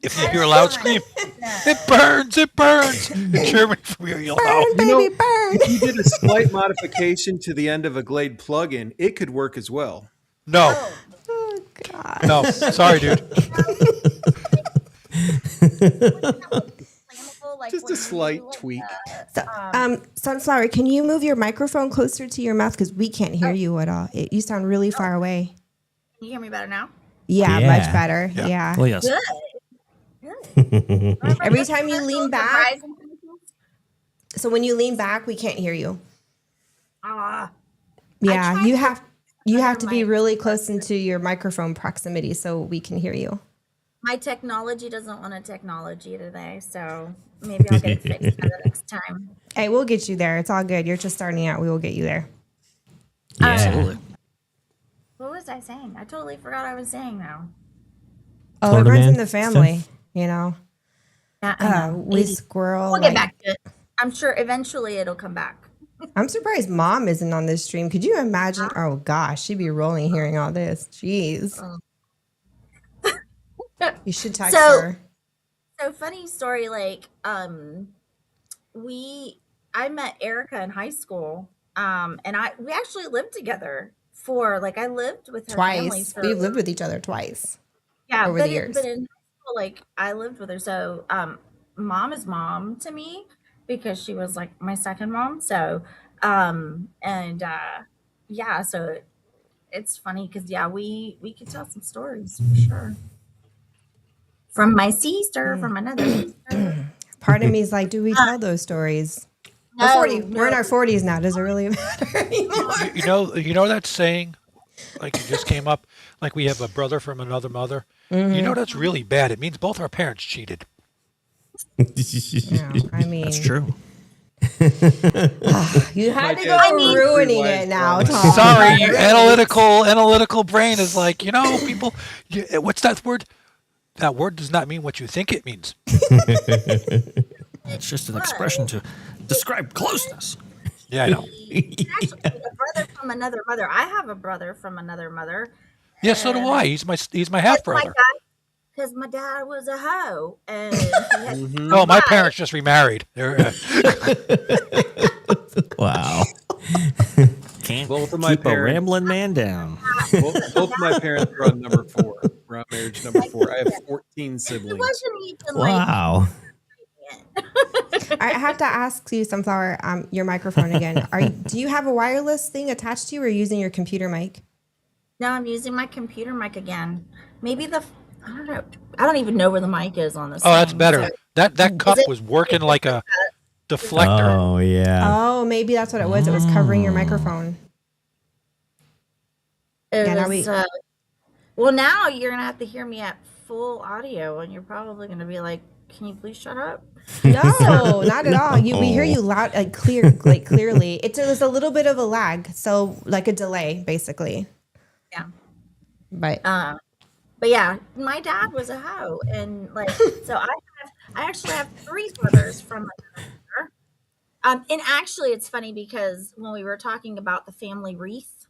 If you hear a loud scream, it burns. And Jeremy from here yell out. burn, baby, burn. If you did a slight modification to the end of a Glade plugin, it could work as well. No, Oh God. no, sorry, dude. Just a slight tweak. So, Sunflower, can you move your microphone closer to your mouth because we can't hear you at all? You sound really far away. Can you hear me better now? Yeah, Yeah. much better. Yeah. Well, yes. Good. Every time you lean back, so when you lean back, we can't hear you. Yeah, tried you to have to be my- really close into your microphone proximity so we can hear you. My technology doesn't want a technology today, so maybe I'll get it fixed by the next time. Hey, we'll get you there. It's all good. You're just starting out. We will get you there. Absolutely. What was I saying? I totally forgot what I was saying now. Oh, Florida it runs in man the family, stuff? Yeah, I know. we Maybe. squirrel. We'll get back to it. I'm sure eventually it'll come back. I'm surprised Mom isn't on this stream. Could you imagine? Oh gosh, she'd be rolling hearing all this. Jeez. You should text her. So funny story, like I met Erica in high school. And we actually lived together I lived with her family Twice. for We've lived with each other twice. yeah, over but the years. But in high school, like I lived with her. So mom is mom to me because she was like my second mom. So yeah, so it's funny because we could tell some stories for sure. From my sister, from another sister. Part of me is like, do we tell those stories? No, We're in our 40s now. Does it really matter anymore? You know that saying, like it just came up, like we have a brother from another mother. You know that's really bad. It means both our parents cheated. No, I mean, That's true. You had to dad go was ruining pretty it wise now, from Tom. Sorry, you analytical brain is like, people. What's that word? That word does not mean what you think it means. It's just an expression to describe closeness. Yeah, I know. He's actually a brother from another mother. I have a brother from another mother. Yeah, so do I. He's my half That's my brother. guy. because my dad was a hoe and he had Oh, my parents just remarried. Wow. Can't Both of my keep a parents- rambling man down. Both my parents are on number 4. We're on marriage number 4. I have 14 He siblings. wasn't even Wow. I have to ask you, Sunflower, your microphone again. Do you have a wireless thing attached to you, or are you using your computer mic? No, I'm using my computer mic again. Maybe I don't know. I don't even know where the mic is on this. Oh, that's thing, better. so- That cup it- was working like a deflector. Oh, yeah. Oh, maybe that's what it was. It was covering your microphone. It Yeah, now was, well, now you're gonna have to hear me at full audio, and you're probably gonna be like, "Can you please shut up?" No, not at all. We hear you loud, clearly. It was a little bit of a lag, so like a delay, basically. Yeah. But yeah, my dad was a hoe, and like, so I actually have 3 brothers from my mother. And actually, it's funny because when we were talking about the family wreath,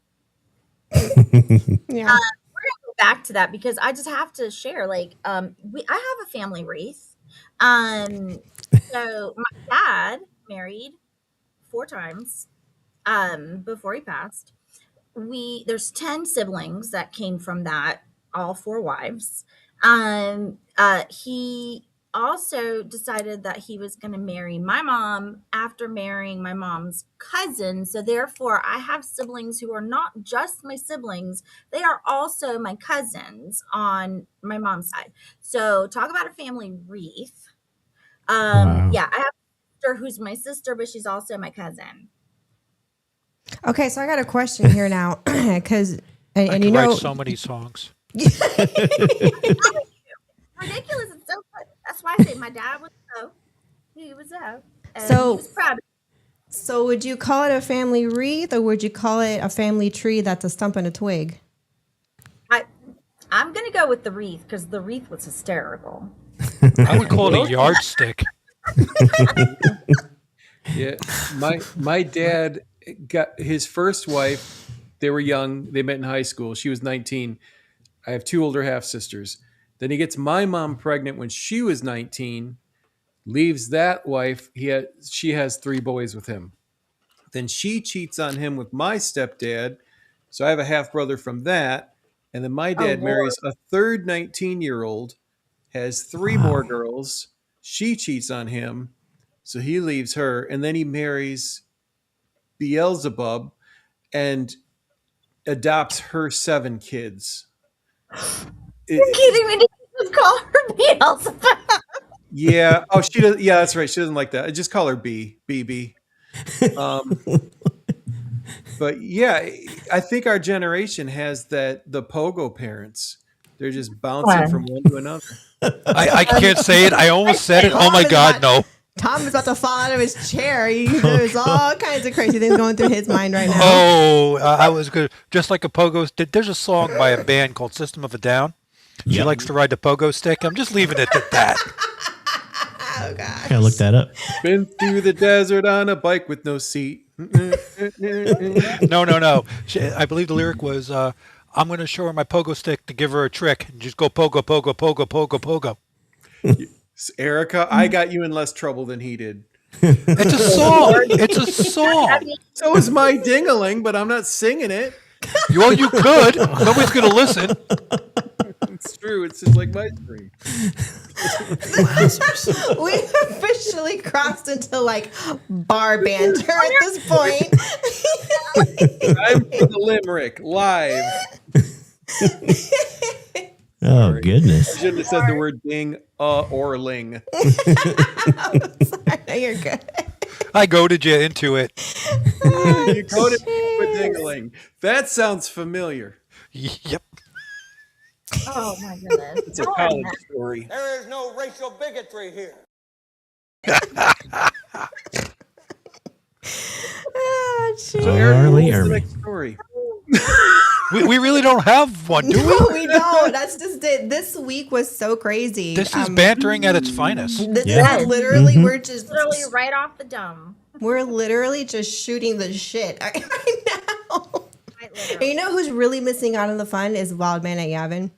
yeah. we're gonna go back to that because I just have to share. Like, I have a family wreath. So my dad married 4 times before he passed. There's 10 siblings that came from that, all 4 wives. He also decided that he was going to marry my mom after marrying my mom's cousin. So therefore, I have siblings who are not just my siblings, they are also my cousins on my mom's side. So talk about a family wreath. Wow. Yeah, I have a sister who's my sister, but she's also my cousin. Okay, so I got a question here now, because I and could you know, write so many songs. Ridiculous. It's so funny. That's why I say my dad was so. He was so. And So- he was proud. so would you call it a family wreath, or would you call it a family tree that's a stump and a twig? I'm gonna go with the wreath because the wreath was hysterical. I would call it a yardstick. Yeah, my dad got his first wife. They were young. They met in high school. She was 19. I have 2 older half sisters. Then he gets my mom pregnant when she was 19. Leaves that wife. She has 3 boys with him. Then she cheats on him with my stepdad. So I have a half brother from that. And then my dad marries a third 19-year-old, has 3 more girls. She cheats on him. So he leaves her. And then he marries Beelzebub and adopts her 7 kids. You're kidding me? Did you just call her Beelzebub? Yeah. Oh, she does. Yeah, that's right. She doesn't like that. I just call her BB. But yeah, I think our generation has the pogo parents. They're just bouncing from one to another. I can't say it. I almost said it. Oh my God, no. Tom is about to fall out of his chair. There's all kinds of crazy things going through his mind right now. Oh, I was good. Just like a pogo stick. There's a song by a band called System of a Down. She Yep. likes to ride the pogo stick. I'm just leaving it at that. Oh gosh. Gotta look that up. Been through the desert on a bike with no seat. No. I believe the lyric was, I'm going to show her my pogo stick to give her a trick. And just go pogo, pogo, pogo, pogo, pogo. Erica, I got you in less trouble than he did. It's a song. It's a song. So is my ding-a-ling, but I'm not singing it. Well, you could. Nobody's going to listen. It's true. It's just like my screen. We officially crossed into like bar banter at this point. I'm for the limerick live. Oh, goodness. I shouldn't have said the word ding or ling. Sorry, you're good. I goaded you into it. You coded me with ding-a-ling. That sounds familiar. Yep. Oh my goodness. It's a college story. There is no racial bigotry here. Oh, jeez. Harley What's the Ermy. next story? We really don't have one, do No, we? we don't. That's just it. This week was so crazy. This is bantering at its finest. This Yeah. is literally we're just Literally right off the dome. we're literally just shooting the shit right now. Quite And literally. you know who's really missing out on the fun is Wild Man at Yavin.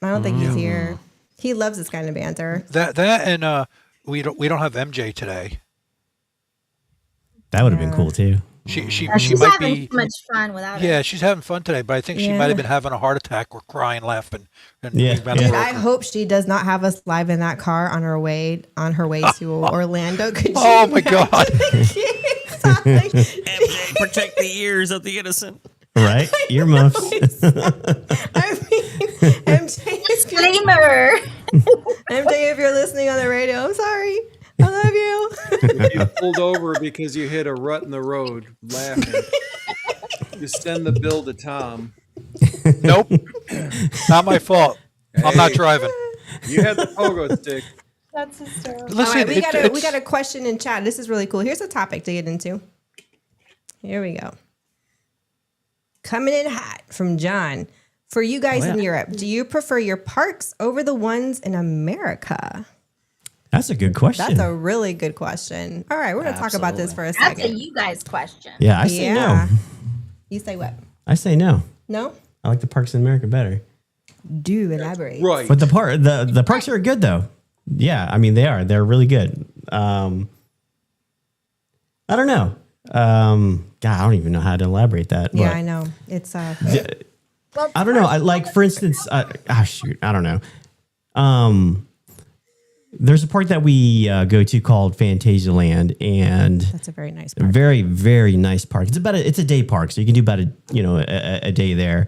I don't think he's here. He loves this kind of banter. That and we don't have MJ today. That would have been cool too. She She's might having be. so much fun without Yeah, it. she's having fun today, but I think she might have been having a heart attack or crying, laughing. And Yeah. being about to Dude, work. I hope she does not have us live in that car on her way to Orlando. Could you Oh my God. MJ, protect the ears of the innocent. Right? Earmuffs. I mean, MJ is gonna, Disclaimer. MJ, if you're listening on the radio, I'm sorry. I love you. You pulled over because you hit a rut in the road, laughing. You send the bill to Tom. Nope. Not my fault. I'm not driving. You had the pogo stick. That's hysterical. Listen, All right, we it's- got a question in chat. This is really cool. Here's a topic to get into. Here we go. Coming in hot from John. For you guys in Europe, do you prefer your parks over the ones in America? That's a good question. That's a really good question. All right, we're going to talk about this for a That's a second. you guys question. Yeah, I say no. You say what? I say no. No? I like the parks in America better. Do elaborate. Right. But the parks are good though. Yeah, I mean they are. They're really good. I don't know. God, I don't even know how to elaborate that. Yeah, but I know. It's Well, I don't know. I like, for instance, shoot, I don't know. There's a park that we go to called Phantasialand, and that's a very nice park. very, very nice park. It's a day park, so you can do about a day there.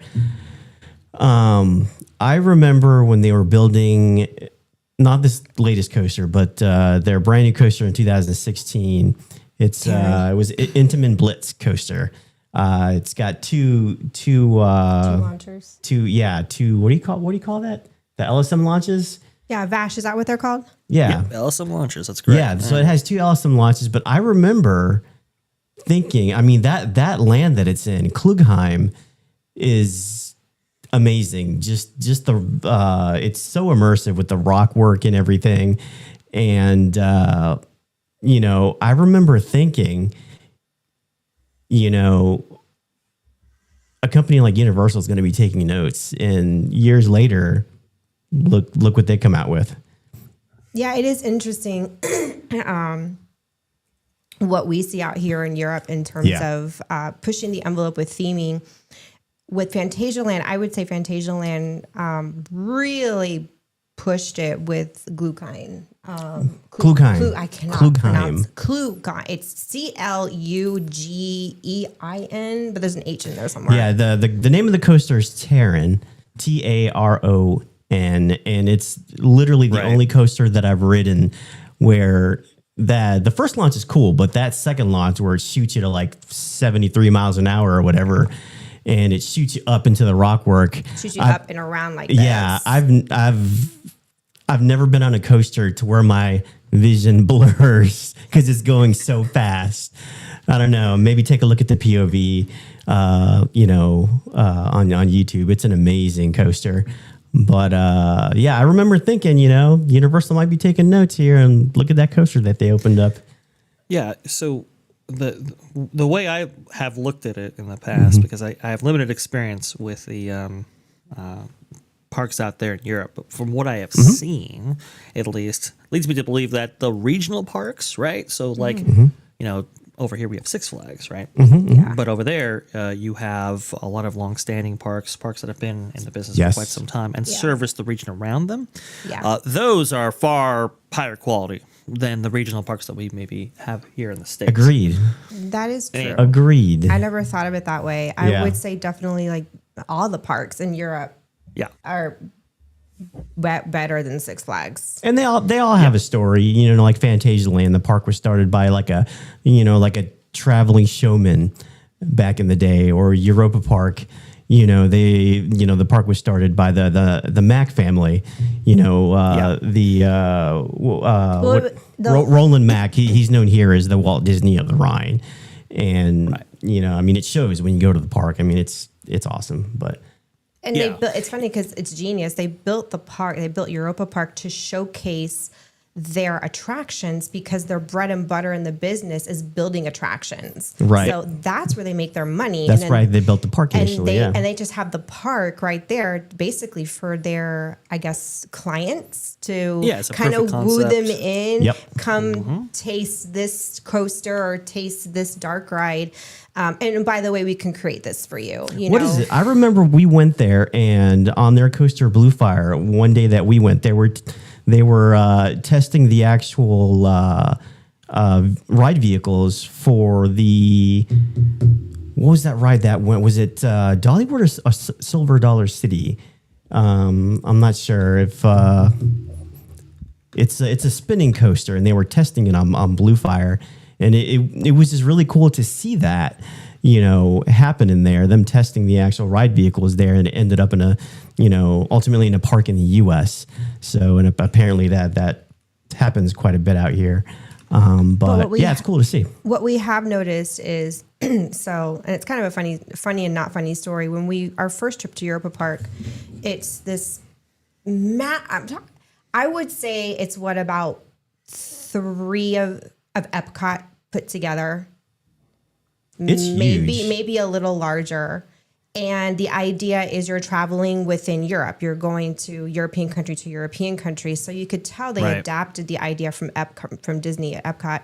I remember when they were building, not this latest coaster, but their brand new coaster in 2016. It was Intamin Blitz coaster. It's got two launchers. Two, what do you call that? The LSM launches? Yeah, Vash, is that what they're called? Yeah. LSM launchers. That's great. Yeah, so it has two LSM launches, but I remember thinking, I mean, that land that it's in, Klugheim, is amazing. Just the it's so immersive with the rock work and everything. And I remember thinking, a company like Universal is going to be taking notes, and years later, look what they come out with. Yeah, it is interesting what we see out here in Europe in terms of pushing the envelope with theming. With Phantasialand, I would say Phantasialand really pushed it with Klugheim. Klugheim. I cannot Klugheim. pronounce Klugheim. It's Clugein, but there's an H in there somewhere. Yeah, the name of the coaster is Taron, Taron, and it's literally the only coaster that I've ridden where the first launch is cool, but that second launch where it shoots you to like 73 miles an hour or whatever, and it shoots you up into the rock work. Shoots you up and around like this. Yeah, I've never been on a coaster to where my vision blurs because it's going so fast. I don't know. Maybe take a look at the POV, on YouTube. It's an amazing coaster. But I remember thinking, Universal might be taking notes here, and look at that coaster that they opened up. Yeah. So the way I have looked at it in the past, because I have limited experience with the parks out there in Europe, but from what I have seen, at least, leads me to believe that the regional parks, right? So like, over here we have Six Flags, right? But over there, you have a lot of long-standing parks that have been in the business for quite some time and service the region around them. Yeah. Those are far higher quality than the regional parks that we maybe have here in the States. Agreed. That is true. Agreed. I never thought of it that way. I would say definitely like all the parks in Europe are better than Six Flags. And they all have a story, like Phantasialand. The park was started by like a traveling showman back in the day, or Europa Park. The park was started by the Mack family. Roland Mack. He's known here as the Walt Disney of the Rhine, and it shows when you go to the park. I mean, it's awesome, but. And they built, it's funny because it's genius. They built the park, they built Europa Park to showcase their attractions because their bread and butter in the business is building attractions. Right. So that's where they make their money. That's and then, right. They built the park and initially. they and they just have the park right there, basically for their, I guess, clients to it's a kind of perfect woo concept. them in. Yep. Come taste this coaster or taste this dark ride. And by the way, we can create this for you. What is it? I remember we went there, and on their coaster Blue Fire, one day that we went, they were testing the actual ride vehicles for the, what was that ride that went? Was it Dollywood or Silver Dollar City? I'm not sure if it's a spinning coaster, and they were testing it on Blue Fire, and it was just really cool to see that, happen in there, them testing the actual ride vehicles there, and it ended up in a, ultimately in a park in the U.S. So, and apparently that happens quite a bit out here. But yeah, it's cool to see. What we have noticed is, so, and it's kind of a funny and not funny story. When our first trip to Europa Park, it's this, I would say it's what, about 3 of Epcot put together. It's huge. Maybe a little larger. And the idea is you're traveling within Europe. You're going to European country to European country. So you could tell they adapted the idea from Disney at Epcot.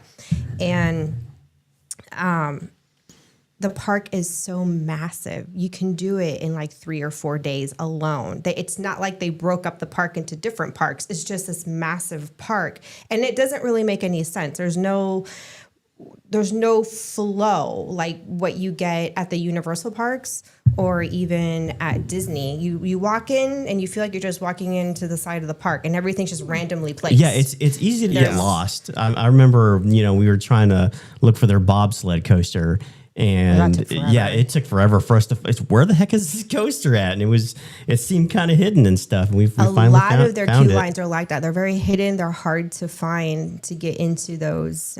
And the park is so massive. You can do it in like 3 or 4 days alone. It's not like they broke up the park into different parks. It's just this massive park. And it doesn't really make any sense. There's no flow like what you get at the Universal parks or even at Disney. You walk in and you feel like you're just walking into the side of the park and everything's just randomly placed. Yeah, it's easy to get lost. I remember, we were trying to look for their bobsled coaster, and it took forever for us to. It's where the heck is this coaster at? And it seemed kind of hidden and stuff. And we finally found it. A lot of their queue lines are like that. They're very hidden. They're hard to find to get into those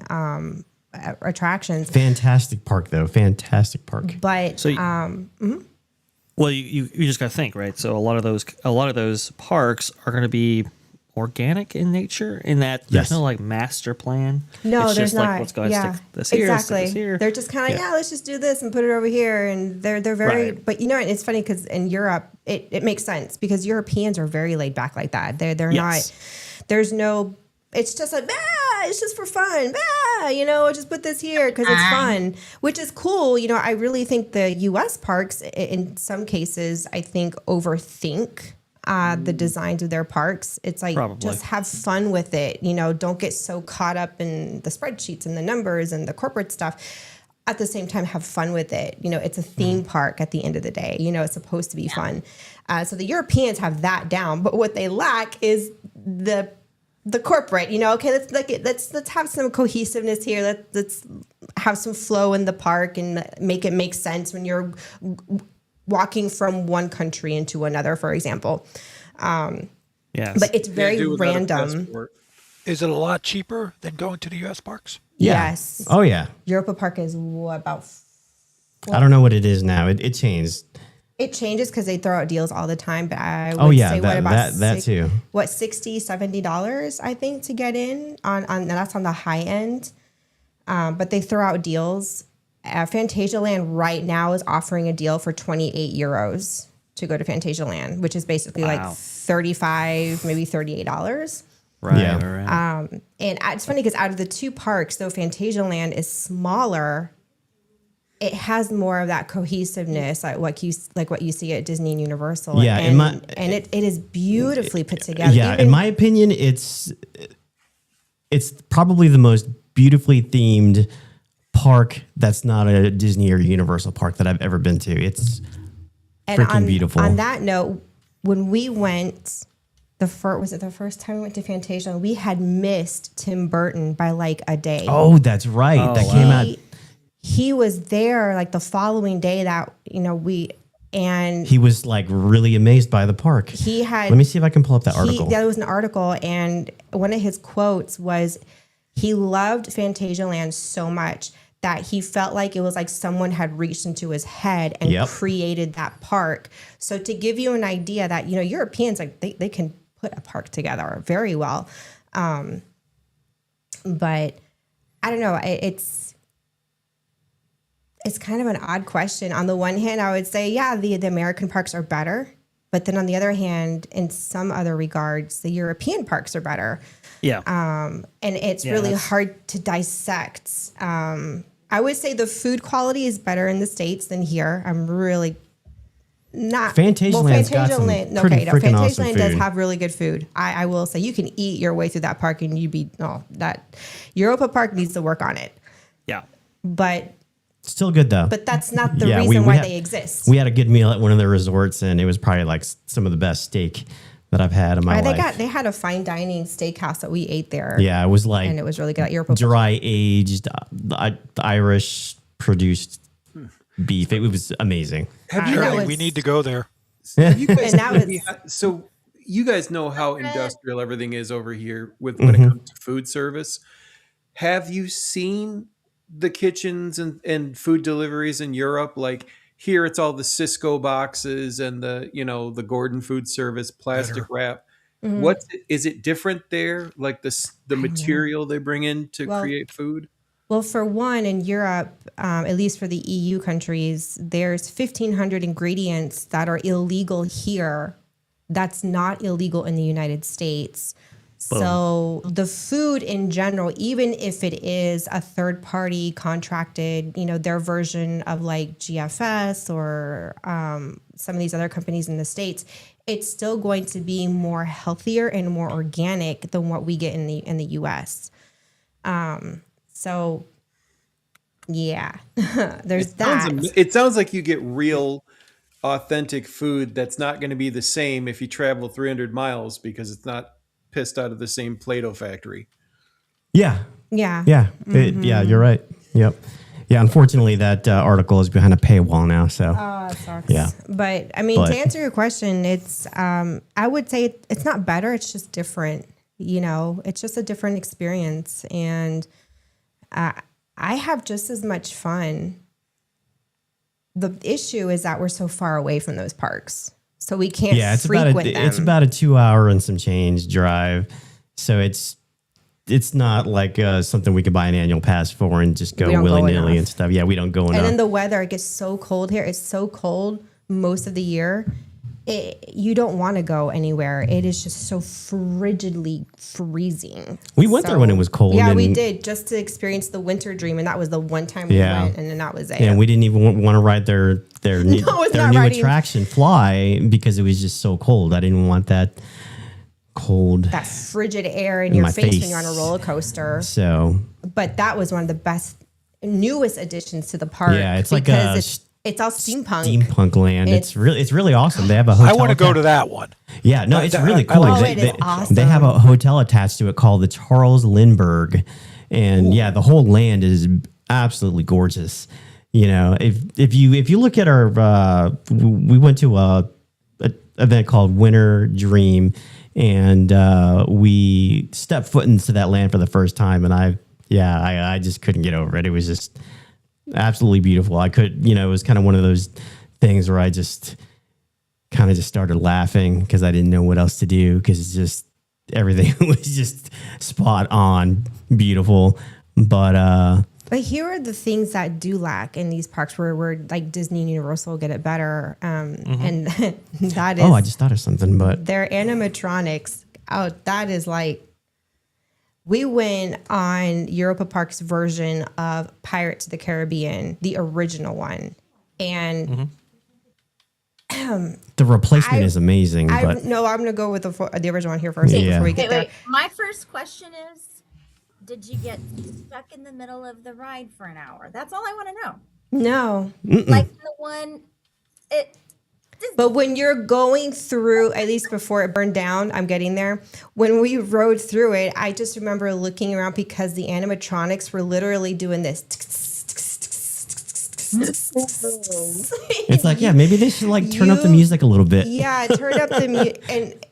attractions. Fantastic park, though. Fantastic park. But so, well, you just got to think, right? So a lot of those parks are going to be organic in nature, in that there's no like master plan. No, it's there's just not. Like, let's go ahead and stick this here. Exactly. Stick this here. They're just kind of like, let's just do this and put it over here. And they're very, but it's funny because in Europe, it makes sense because Europeans are very laid back like that. They're not, there's no, it's just like, it's just for fun. Just put this here because it's fun, which is cool. I really think the U.S. parks, in some cases, I think overthink the designs of their parks. It's like, just have fun with it. Don't get so caught up in the spreadsheets and the numbers and the corporate stuff. At the same time, have fun with it. It's a theme park at the end of the day. It's supposed to be fun. So the Europeans have that down, but what they lack is the corporate, okay, let's have some cohesiveness here. Let's have some flow in the park and make it make sense when you're walking from one country into another, for example. But it's very random. Is it a lot cheaper than going to the U.S. parks? Yeah. Yes. Oh yeah. Europa Park is about. I don't know what it is now. It changed. It changes because they throw out deals all the time, but I would say that too. What, $60, $70, I think, to get in on that's on the high end. But they throw out deals. Fantasyland right now is offering a deal for 28 euros to go to Fantasyland, which is basically like $35, maybe $38. Right. Yeah. And it's funny because out of the 2 parks, though Fantasyland is smaller, it has more of that cohesiveness, like what you see at Disney and Universal. Yeah, and it is beautifully put together. Yeah, in my opinion, it's probably the most beautifully themed park that's not a Disney or Universal park that I've ever been to. It's freaking beautiful. On that note, when we went, was it the first time we went to Fantasyland? We had missed Tim Burton by like a day. Oh, that's right. That came out. He was there like the following day that, and he was like really amazed by the park. Let me see if I can pull up that article. There was an article, and one of his quotes was, he loved Fantasyland so much that he felt like it was like someone had reached into his head and created that park. So to give you an idea that, Europeans, like they can put a park together very well. But I don't know. It's kind of an odd question. On the one hand, I would say, yeah, the American parks are better. But then on the other hand, in some other regards, the European parks are better. Yeah. And it's really hard to dissect. I would say the food quality is better in the States than here. I'm really not. Fantasyland's got some pretty freaking awesome Fantasyland does food. have really good food. I will say you can eat your way through that park and that Europa Park needs to work on it. Yeah. But Still good though. But that's not the reason why they exist. We had a good meal at one of the resorts, and it was probably like some of the best steak that I've had in my life. They had a fine dining steakhouse that we ate there. Yeah, it was like, and it was really good at Europa. Dry aged Irish produced beef. It was amazing. We need to go there. Have you guys, And that was- so you guys know how industrial everything is over here with when it comes to food service. Have you seen the kitchens and food deliveries in Europe? Like here, it's all the Cisco boxes and the Gordon food service plastic wrap. Mhm. Is it different there? Like the material they bring in to create food? Well, for one, in Europe, at least for the EU countries, there's 1,500 ingredients that are illegal here. That's not illegal in the United States. So the food in general, even if it is a third party contracted, their version of like GFS or some of these other companies in the States, it's still going to be more healthier and more organic than what we get in the US. So yeah, there's that. It sounds like you get real authentic food that's not going to be the same if you travel 300 miles because it's not pissed out of the same Play-Doh factory. Yeah. Yeah. Yeah. Yeah, you're right. Yep. Yeah, unfortunately, that article is behind a paywall now. So, Oh, it sucks. Yeah. But I mean, to answer your question, it's I would say it's not better. It's just different. It's just a different experience, and I have just as much fun. The issue is that we're so far away from those parks, so we can't. Yeah, it's frequent them. it's about a 2 hour and some change drive. So it's not like something we could buy an annual pass for and just go We don't go willy nilly enough. and stuff. Yeah, we don't go enough. And then the weather, it gets so cold here. It's so cold most of the year. You don't want to go anywhere. It is just so frigidly freezing. We went there when it was cold. Yeah, and, we did, just to experience the winter dream, and that was the one time we went, and then that was it. And we didn't even want to ride their new attraction, Fly, because it was just so cold. I didn't want that cold, that frigid air in in your my face face. when you're on a roller coaster. So But that was one of the best, newest additions to the park. Yeah, it's like because it's all steampunk. steampunk land. It's really awesome. They have a hotel. I want to go to that one. Yeah, no, it's really I cool. like it is awesome. They have a hotel attached to it called the Charles Lindbergh, and yeah, the whole land is absolutely gorgeous. If you look at our, we went to a event called Winter Dream, and we stepped foot into that land for the first time, and I just couldn't get over it. It was just absolutely beautiful. It was kind of one of those things where I just kind of just started laughing because I didn't know what else to do, because it's just everything was just spot on beautiful. But here are the things that do lack in these parks where we're like Disney and Universal get it better. And that is, I just thought of something, but their animatronics. Oh, that is like, we went on Europa Park's version of Pirates of the Caribbean, the original one. And the replacement is amazing. I'm But going to go with the original one here first Yeah. before we get there. Wait. My first question is, did you get stuck in the middle of the ride for an hour? That's all I want to know. No. Like the one, But when you're going through, at least before it burned down, I'm getting there. When we rode through it, I just remember looking around because the animatronics were literally doing this. it's like, yeah, maybe they should like turn up the music a little bit. Yeah, turn up the music.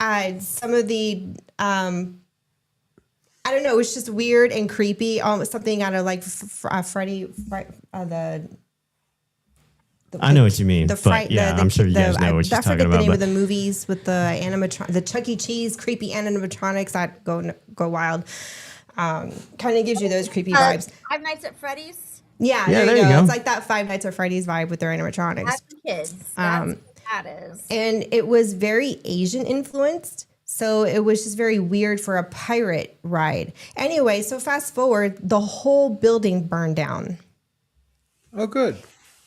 And some of the, I don't know, it was just weird and creepy. Almost something out of like Freddy, I know what you mean. The But fright, yeah, I'm sure you guys know what she's I talking forget about. the name But of the movies with the Chuck E. Cheese creepy animatronics that go wild. Kind of gives you those creepy vibes. Five Nights at Freddy's. Yeah, Yeah, there you go. It's like that Five Nights at Freddy's vibe with their animatronics. That's the kids. That's what that is. And it was very Asian influenced. So it was just very weird for a pirate ride. Anyway, so fast forward, the whole building burned down. Oh, good.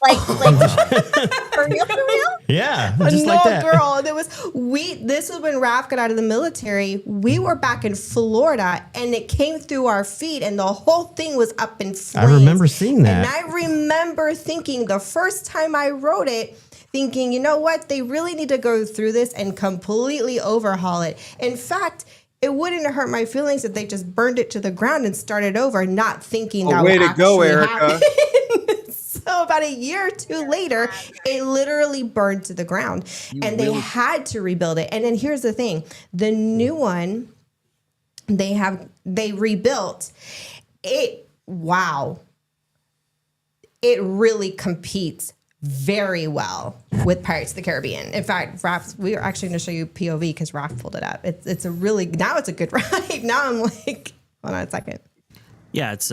Like for real, for real? Yeah, just No, like that. girl, this was when Raf got out of the military. We were back in Florida and it came through our feet and the whole thing was up in flames. I remember seeing that. And I remember thinking the first time I wrote it, thinking, you know what? They really need to go through this and completely overhaul it. In fact, it wouldn't hurt my feelings if they just burned it to the ground and started over, not thinking that way would to go, actually Erika. happen. So about a year or two later, it literally burned to the ground and they had to rebuild it. And then here's the thing. The new one they rebuilt it. Wow. It really competes very well with Pirates of the Caribbean. In fact, Raf, we are actually going to show you POV because Raf pulled it up. It's a really, now it's a good ride. Now I'm like, hold on a second. Yeah, it's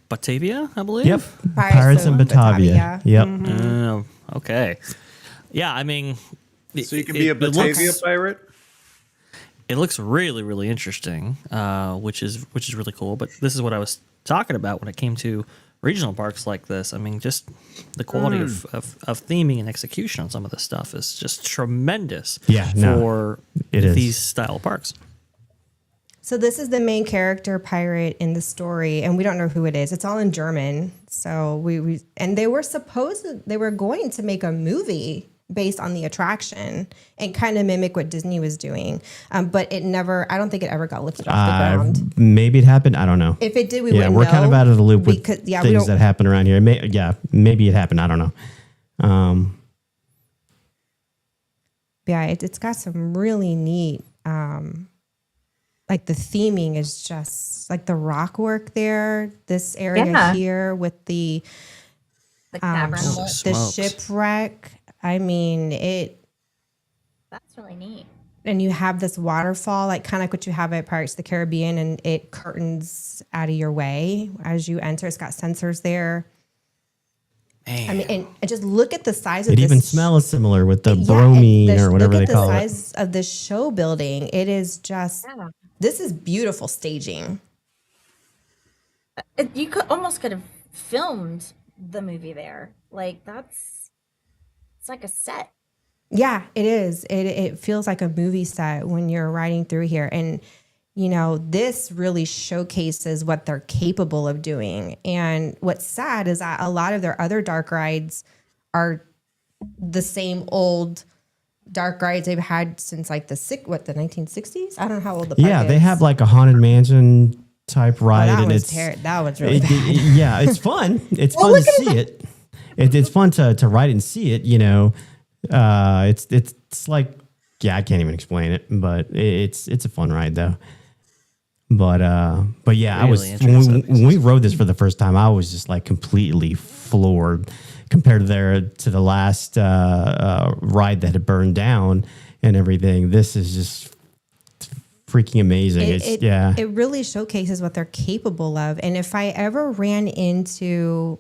Batavia, I believe. Yep. Pirates in Batavia. Yep. Okay. Yeah, I mean, So you can be a Batavia pirate? It looks really, really interesting, which is really cool. But this is what I was talking about when it came to regional parks like this. I mean, just the quality of theming and execution on some of this stuff is just tremendous. Yeah, for it is. these style parks. So this is the main character pirate in the story, and we don't know who it is. It's all in German. So they were going to make a movie based on the attraction and kind of mimic what Disney was doing. But I don't think it ever got lifted off the ground. Maybe it happened. I don't know. If it did, we wouldn't know. We're kind of out of the loop with we things that happen around here. Maybe it happened. I don't know. Yeah, it's got some really neat, like the theming is just like the rock work there. This area here with the cavern, the shipwreck. I mean, that's really neat. And you have this waterfall, like kind of like what you have at Pirates of the Caribbean, and it curtains out of your way as you enter. It's got sensors there. Man. I mean, and just look at the size of It this. even smells similar with the bromine or whatever they call it. Look at the size of the show building. It is just, this is beautiful staging. You could have filmed the movie there. Like it's like a set. Yeah, it is. It feels like a movie set when you're riding through here. And, you know, this really showcases what they're capable of doing. And what's sad is that a lot of their other dark rides are the same old dark rides they've had since like the 1960s? I don't know how old the park is. They have like a haunted mansion type ride. that and was really bad. Yeah, it's fun. It's fun to see it. It's fun to ride and see it, you know. It's like, I can't even explain it, but it's a fun ride though. But yeah, Really when we rode this for the first time, I was just like completely floored compared to the last ride that had burned down and everything. This is just freaking amazing. It really showcases what they're capable of. And if I ever ran into,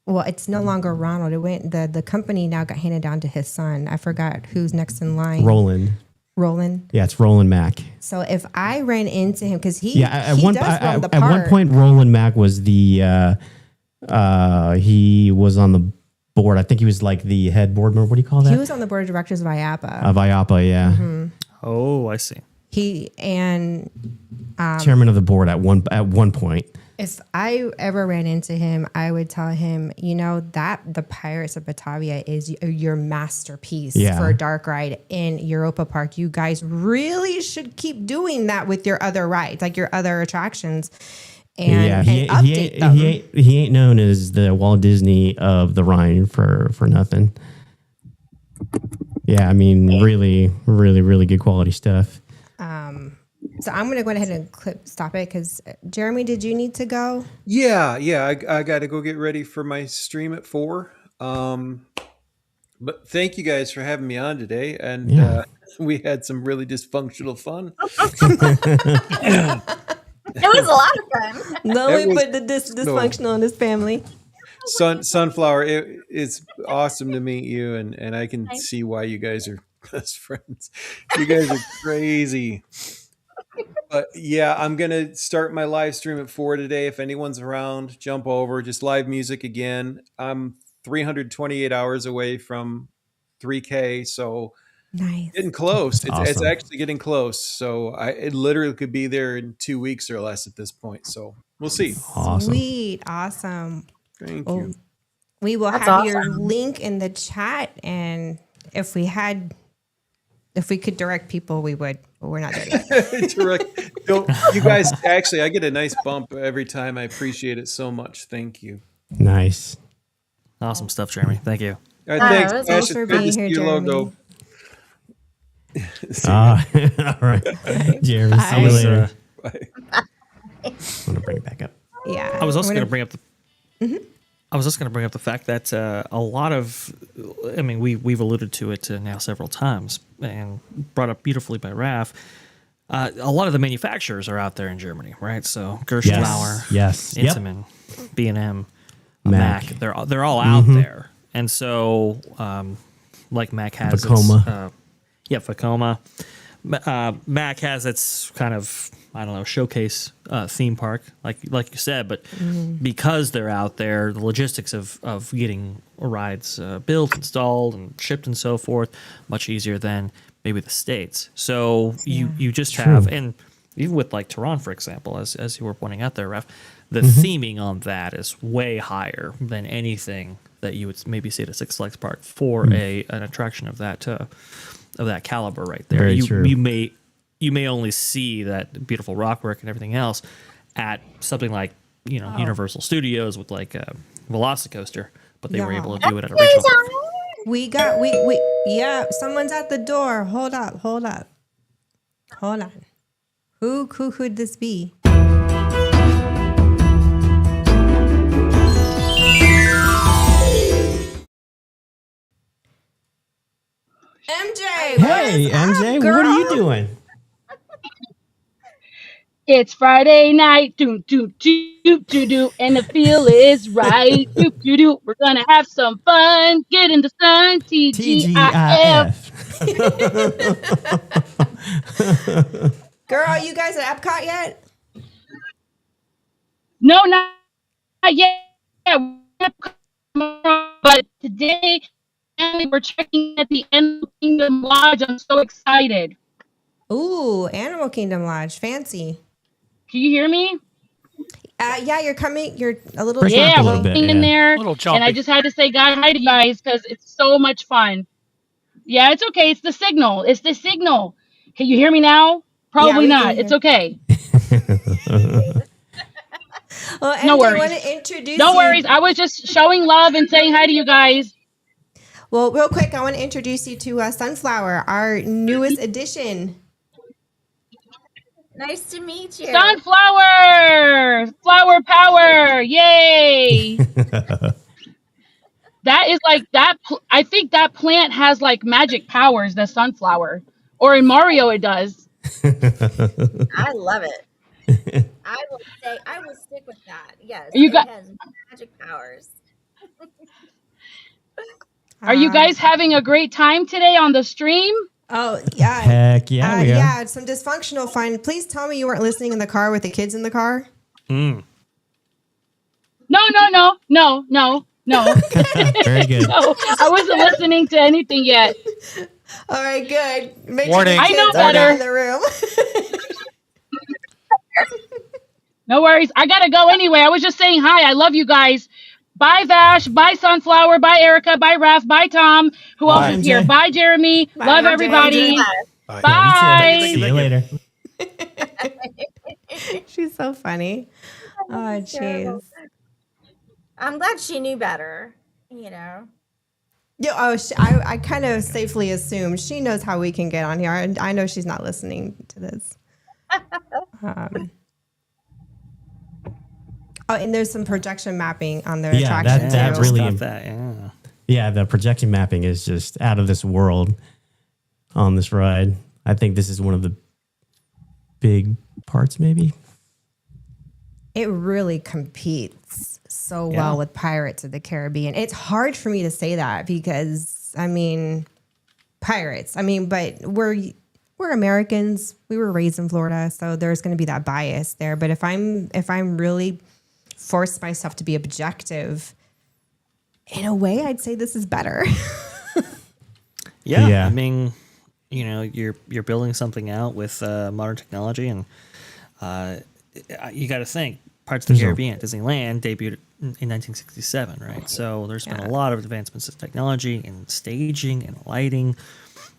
well, it's no longer Ronald. It went the company now got handed down to his son. I forgot who's next in line. Roland. Yeah, it's Roland Mack. So if I ran into him, because he at one point Roland Mack was the he was on the board. I think he was like the head board member. What do you call that? He was on the board of directors of IAPA. Of IAPA, yeah. Mm-hmm. Oh, I see. He and chairman of the board at one point. If I ever ran into him, I would tell him, you know, that the Pirates of Batavia is your masterpiece for a dark ride in Europa Park. You guys really should keep doing that with your other rides, like your other attractions, and update them. He ain't known as the Walt Disney of the Rhine for nothing. Yeah, I mean, really, really, really good quality stuff. So I'm going to go ahead and stop it because Jeremy, did you need to go? Yeah. I got to go get ready for my stream at 4. But thank you guys for having me on today. And we had some really dysfunctional fun. was a lot of fun. No, That we was- put the dysfunctional in his family. Sunflower, it's awesome to meet you, and I can see why you guys are best friends. You guys are crazy. But yeah, I'm gonna start my live stream at 4 today. If anyone's around, jump over. Just live music again. I'm 328 hours away from 3K, so Nice. getting close. It's awesome. actually getting close. So it literally could be there in 2 weeks or less at this point. So we'll see. Awesome. Sweet. Awesome. Thank Well, you. we will That's have your awesome. link in the chat, and if we could direct people, we would, but we're not there yet. Direct. You guys, actually, I get a nice bump every time. I appreciate it so much. Thank you. Nice. Awesome stuff, Jeremy. Thank you. All right, thanks, thanks Ash. for It's good being to here, see your Jeremy. logo. All right. Jeremy, see you Bye. later. Bye. I'm going to bring it back up. Yeah. I was also We're going to bring up the. I was just going to bring up the fact that a lot of, I mean, we've alluded to it now several times and brought up beautifully by Raf. A lot of the manufacturers are out there in Germany, right? So Gerstenbauer, Yes. Yep. Intamin, B&M, Mac. Mac. They're all out there, and so like Mac has Vacoma. Vacoma. Mac has its kind of, I don't know, showcase theme park, like you said, but because they're out there, the logistics of getting rides built, installed, and shipped and so forth, much easier than maybe the States. So you just have, and even with like Tehran, for example, as you were pointing out there, Raf, the theming on that is way higher than anything that you would maybe see at a Six Flags park for an attraction of that caliber right there. Very true. You may only see that beautiful rock work and everything else at something like Universal Studios with like a Velocicoaster, but they were able to do it at a regional park. Yeah, someone's at the door. Hold on. Who could this be? MJ. Hey, MJ, what are you doing? It's Friday night, do do do do do, and the feel is right. Do do do. We're gonna have some fun. Get in the sun. TGIF. Girl, you guys at Epcot yet? No, not yet. But today, we're checking at the Animal Kingdom Lodge. I'm so excited. Ooh, Animal Kingdom Lodge. Fancy. Can you hear me? Yeah, you're coming. You're a little Breaking up Yeah, a we're little bit, in yeah. there. A little And jumpy. I just had to say hi to you guys because it's so much fun. Yeah, it's okay. It's the signal. It's the signal. Can you hear me now? Probably we can not. hear. It's okay. Well, MJ, No worries. want to introduce No you. worries. I was just showing love and saying hi to you guys. Well, real quick, I want to introduce you to Sunflower, our newest addition. Nice to meet you. Sunflower! Flower power! Yay! That is like that. I think that plant has like magic powers, the sunflower. Or in Mario, it does. I love it. I will stick with that. Yes, You it got- has magic powers. Are you guys having a great time today on the stream? Oh, yeah. Heck yeah, we are. Yeah, it's some dysfunctional fun. Please tell me you weren't listening in the car with the kids in the car. No. Very good. No, I wasn't listening to anything yet. All right, good. Make Warning. sure the I know kids are better. in the room. No worries. I gotta go anyway. I was just saying hi. I love you guys. Bye, Vash. Bye, Sunflower. Bye, Erica. Bye, Raf. Bye, Tom. Who Bye, else is MJ. here? Bye, Jeremy. Bye, Love MJ. everybody. Bye. Bye. See you later. She's so funny. Oh, jeez. I'm glad she knew better. You know. Yeah, I kind of safely assumed she knows how we can get on here, and I know she's not listening to this. Oh, and there's some projection mapping on their Yeah, attraction that too. really- About that, yeah. Yeah, the projection mapping is just out of this world on this ride. I think this is one of the big parts, maybe. it really competes so Yeah. well with Pirates of the Caribbean. It's hard for me to say that because I mean, pirates. I mean, but we're Americans. We were raised in Florida, so there's going to be that bias there. But if I'm really force myself to be objective, in a way, I'd say this is better. Yeah. I mean, you're building something out with modern technology, and you got to think Parts of the Caribbean, Disneyland debuted in 1967, right? So there's been a lot of advancements in technology and staging and lighting,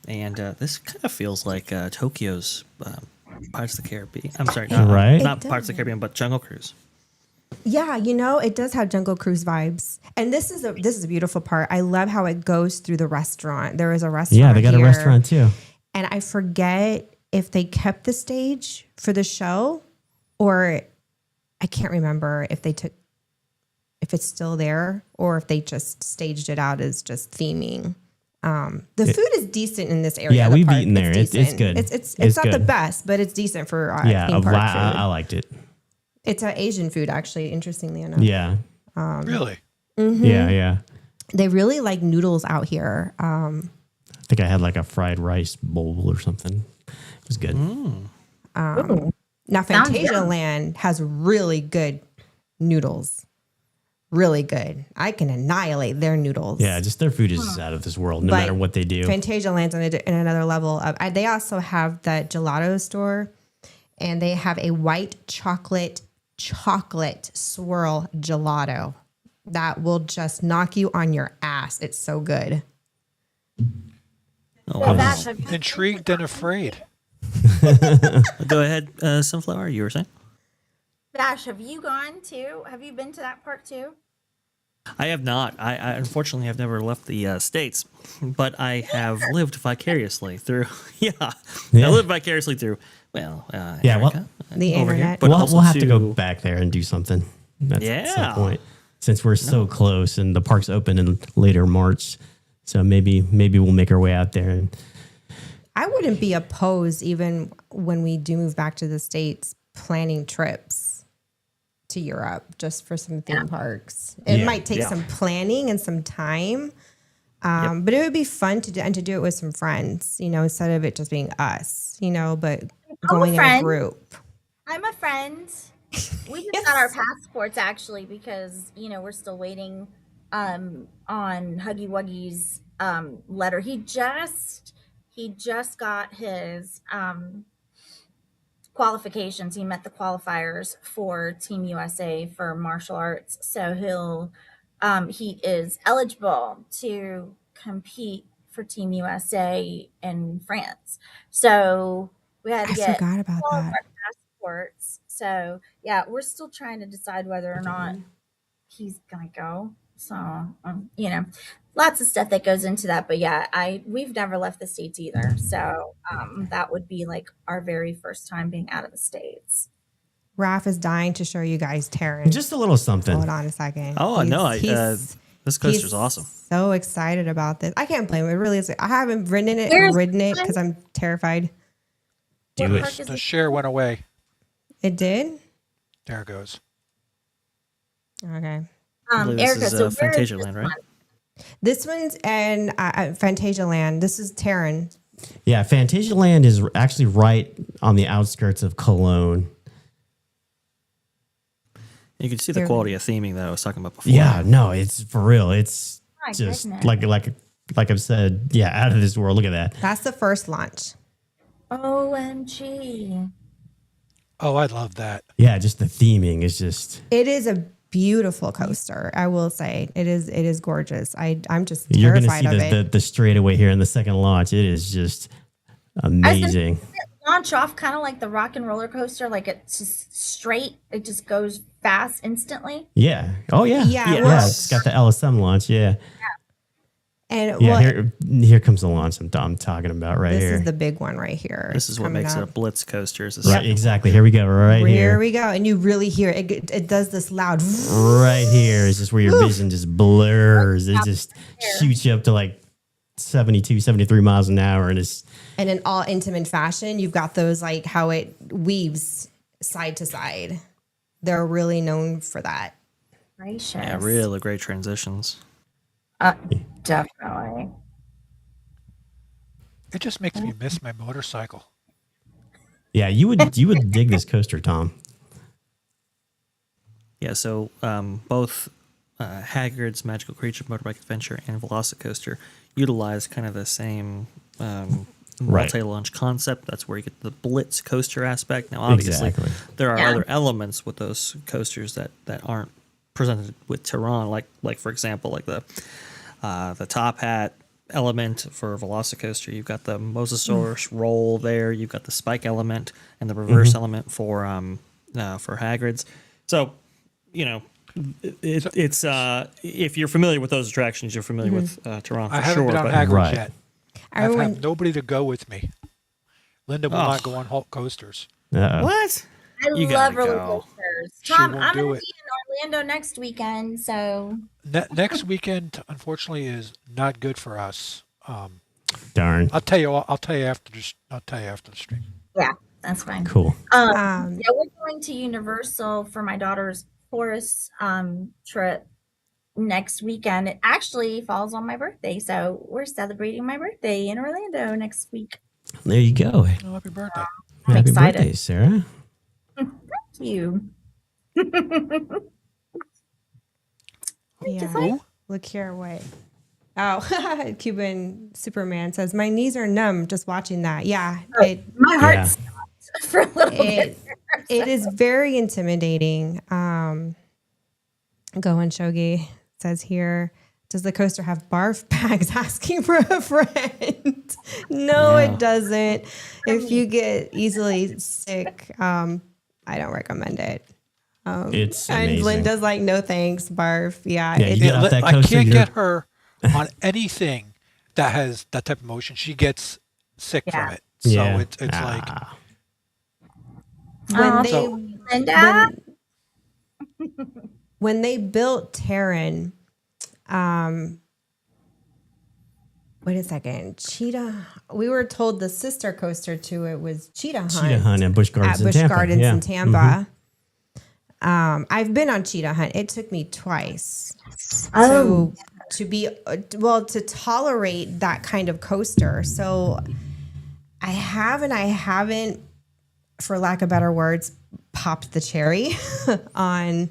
and this kind of feels like Tokyo's Parts of the Caribbean. I'm sorry, Right? not Parts of the Caribbean, but Jungle Cruise. Yeah, it does have Jungle Cruise vibes, and this is a beautiful part. I love how it goes through the restaurant. There is a restaurant. Yeah, they got a here, restaurant too. and I forget if they kept the stage for the show, or I can't remember if it's still there, or if they just staged it out as just theming. The food is decent in this area. Yeah, of the we've park. eaten there. It's decent. good. It's not the best, but it's decent for theme park food. I liked it. It's Asian food, actually. Interestingly enough. Yeah. Really? Mhm. Yeah. They really like noodles out here. I think I had like a fried rice bowl or something. It was good. Now, Fantasia Land has really good noodles. Really good. I can annihilate their noodles. Yeah, just their food is out of this world, no matter what they do. Fantasia Land's in another level. They also have that gelato store, and they have a white chocolate swirl gelato that will just knock you on your ass. It's so good. Oh, Well, wow. that's Intrigued and afraid. Go ahead, Sunflower. You were saying? Dash, have you gone too? Have you been to that park too? I have not. I unfortunately have never left the States, but I have lived vicariously through. I lived vicariously through. Well, Erica, the over here, internet. but We'll also have to go back there and do something. At some point, since we're so close and the park's open in later March, so maybe we'll make our way out there. And I wouldn't be opposed, even when we do move back to the States, planning trips to Europe just for some theme parks. It might take some planning and some time, but it would be fun to do it with some friends, instead of it just being us, but going in a group. I'm a friend. We just got our passports actually because we're still waiting on Huggy Wuggy's letter. He just got his qualifications. He met the qualifiers for Team USA for martial arts, so he is eligible to compete for Team USA in France. So we had to get forgot about all of that. our passports. So yeah, we're still trying to decide whether or not he's gonna go. So lots of stuff that goes into that. But yeah, we've never left the States either. So that would be like our very first time being out of the States. Raf is dying to show you guys Terran. just a little something. Hold on a second. Oh, no. This coaster's he's awesome. So excited about this. I can't blame him. It really is. I haven't ridden it because I'm terrified. Do it. The share went away. It did? There it goes. Okay. I believe Erica, this is so Fantasia Land, right? This one's in Fantasia Land. This is Terran. Yeah, Fantasia Land is actually right on the outskirts of Cologne. You can see the quality of theming that I was talking about before. Yeah, no, it's for real. It's My just goodness. like I've said, out of this world. Look at that. That's the first launch. OMG. Oh, I love that. Yeah, just the theming is just. It is a beautiful coaster. I will say it is gorgeous. I'm just You're going to terrified see of it. the straightaway here in the second launch. It is just amazing. Launch off kind of like the rock and roller coaster, like it's just straight. It just goes fast instantly. Yeah. Oh yeah. Yeah. It's got the LSM launch. Yeah. And here comes the launch I'm talking about right this here. is the big one right here. This is what coming makes it a up. blitz coaster. Is Right, exactly. Here we go. Right Here here. we go, and you really hear it. It does this loud. Right here is just where your vision just blurs. It just shoots you up to like 72, 73 miles an hour, and it's. And in all intimate fashion, you've got those like how it weaves side to side. they're really known for that. Gracious. Yeah, really great transitions. Definitely. It just makes me miss my motorcycle. Yeah, you would dig this coaster, Tom. Yeah, so both Haggard's Magical Creature Motorbike Adventure and Velocicoaster utilize kind of the same multi-launch concept. That's where you get the Blitz coaster aspect. Now, obviously, there are other elements with those coasters that aren't presented with Tehran, like for example, like the top hat element for Velocicoaster. You've got the Mosasaurus roll there. You've got the spike element and the reverse element for Haggard's. So, it's if you're familiar with those attractions, you're familiar with Tehran for I haven't sure. been on but Haggard's yet. I have nobody to go with me. Linda will not go on Hulk coasters. What? I You love gotta roller go. coasters. She Tom, won't I'm do going to it. be in Orlando next weekend, so. Next weekend, unfortunately, is not good for us. Darn. I'll tell you after the stream. Yeah, that's fine. Cool. Yeah, we're going to Universal for my daughter's chorus trip next weekend. It actually falls on my birthday, so we're celebrating my birthday in Orlando next week. There you go. Oh, happy birthday. Happy excited. birthday, Sarah. Thank you. Yeah. Look here, what? Oh, Cuban Superman says, my knees are numb just watching that. Yeah. My heart stopped for a little bit. It is very intimidating. Go on, Shogi says here, does the coaster have barf bags asking for a friend? No, it doesn't. If you get easily sick, I don't recommend it. It's and amazing. Linda's like, no thanks, barf. Yeah, Yeah, you get off that I coaster, can't you're- get her on anything that has that type of motion. She gets sick from it. So Yeah. it's like when they built Terran, wait a second, Cheetah. We were told the sister coaster to it was Cheetah Hunt. Cheetah Hunt at Busch Gardens in Busch Tampa. Gardens Yeah. in Tampa. I've been on Cheetah Hunt. It took me twice to be to tolerate that kind of coaster. So I haven't, for lack of better words, popped the cherry on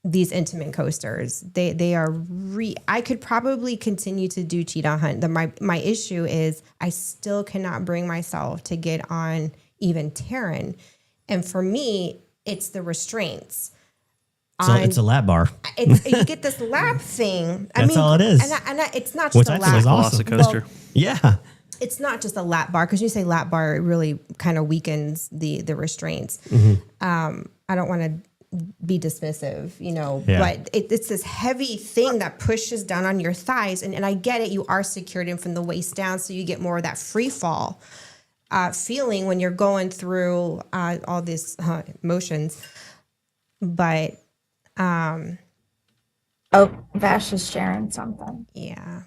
these intimate coasters. They are I could probably continue to do Cheetah Hunt. My issue is I still cannot bring myself to get on even Terran. And for me, it's the restraints. So it's a lap bar. You get this lap thing. That's all it is. And it's not Which just a actually lap. is awesome. Coaster. Yeah. It's not just a lap bar, because you say lap bar, it really kind of weakens the restraints. I don't want to be dismissive, but it's this heavy thing that pushes down on your thighs. And I get it. You are secured in from the waist down, so you get more of that free fall feeling when you're going through all these motions. But Vash is sharing something. yeah.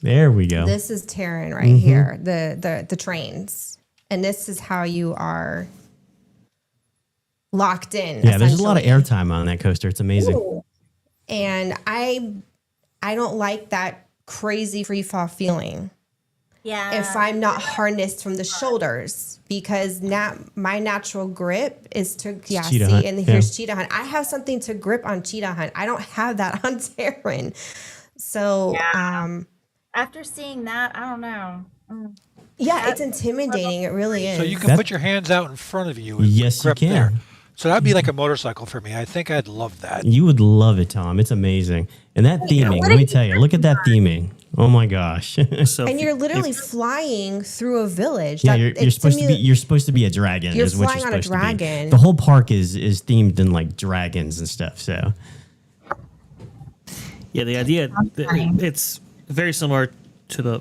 There we go. This is Terran right here, the trains. And this is how you are locked in. Yeah, there's a lot of airtime on that coaster. It's amazing. Ooh. And I don't like that crazy free fall feeling. Yeah. If I'm not harnessed from the shoulders, because now my natural grip is to Cheetah Hunt. and here's Cheetah Hunt. I have something to grip on Cheetah Hunt. I don't have that on Terran. So after seeing that, I don't know. Yeah, it's intimidating. It really is. So you can put your hands out in front of you and Yes, grip you can. there. So that'd be like a motorcycle for me. I think I'd love that. You would love it, Tom. It's amazing. And that theming, let me tell you, look at that theming. Oh my gosh. And you're literally flying through a village. Yeah, That- you're it's to supposed to me- be. You're supposed to be a dragon. You're is what flying you're on a supposed to be. dragon. The whole park is themed in like dragons and stuff. So Yeah, the idea it's very similar to the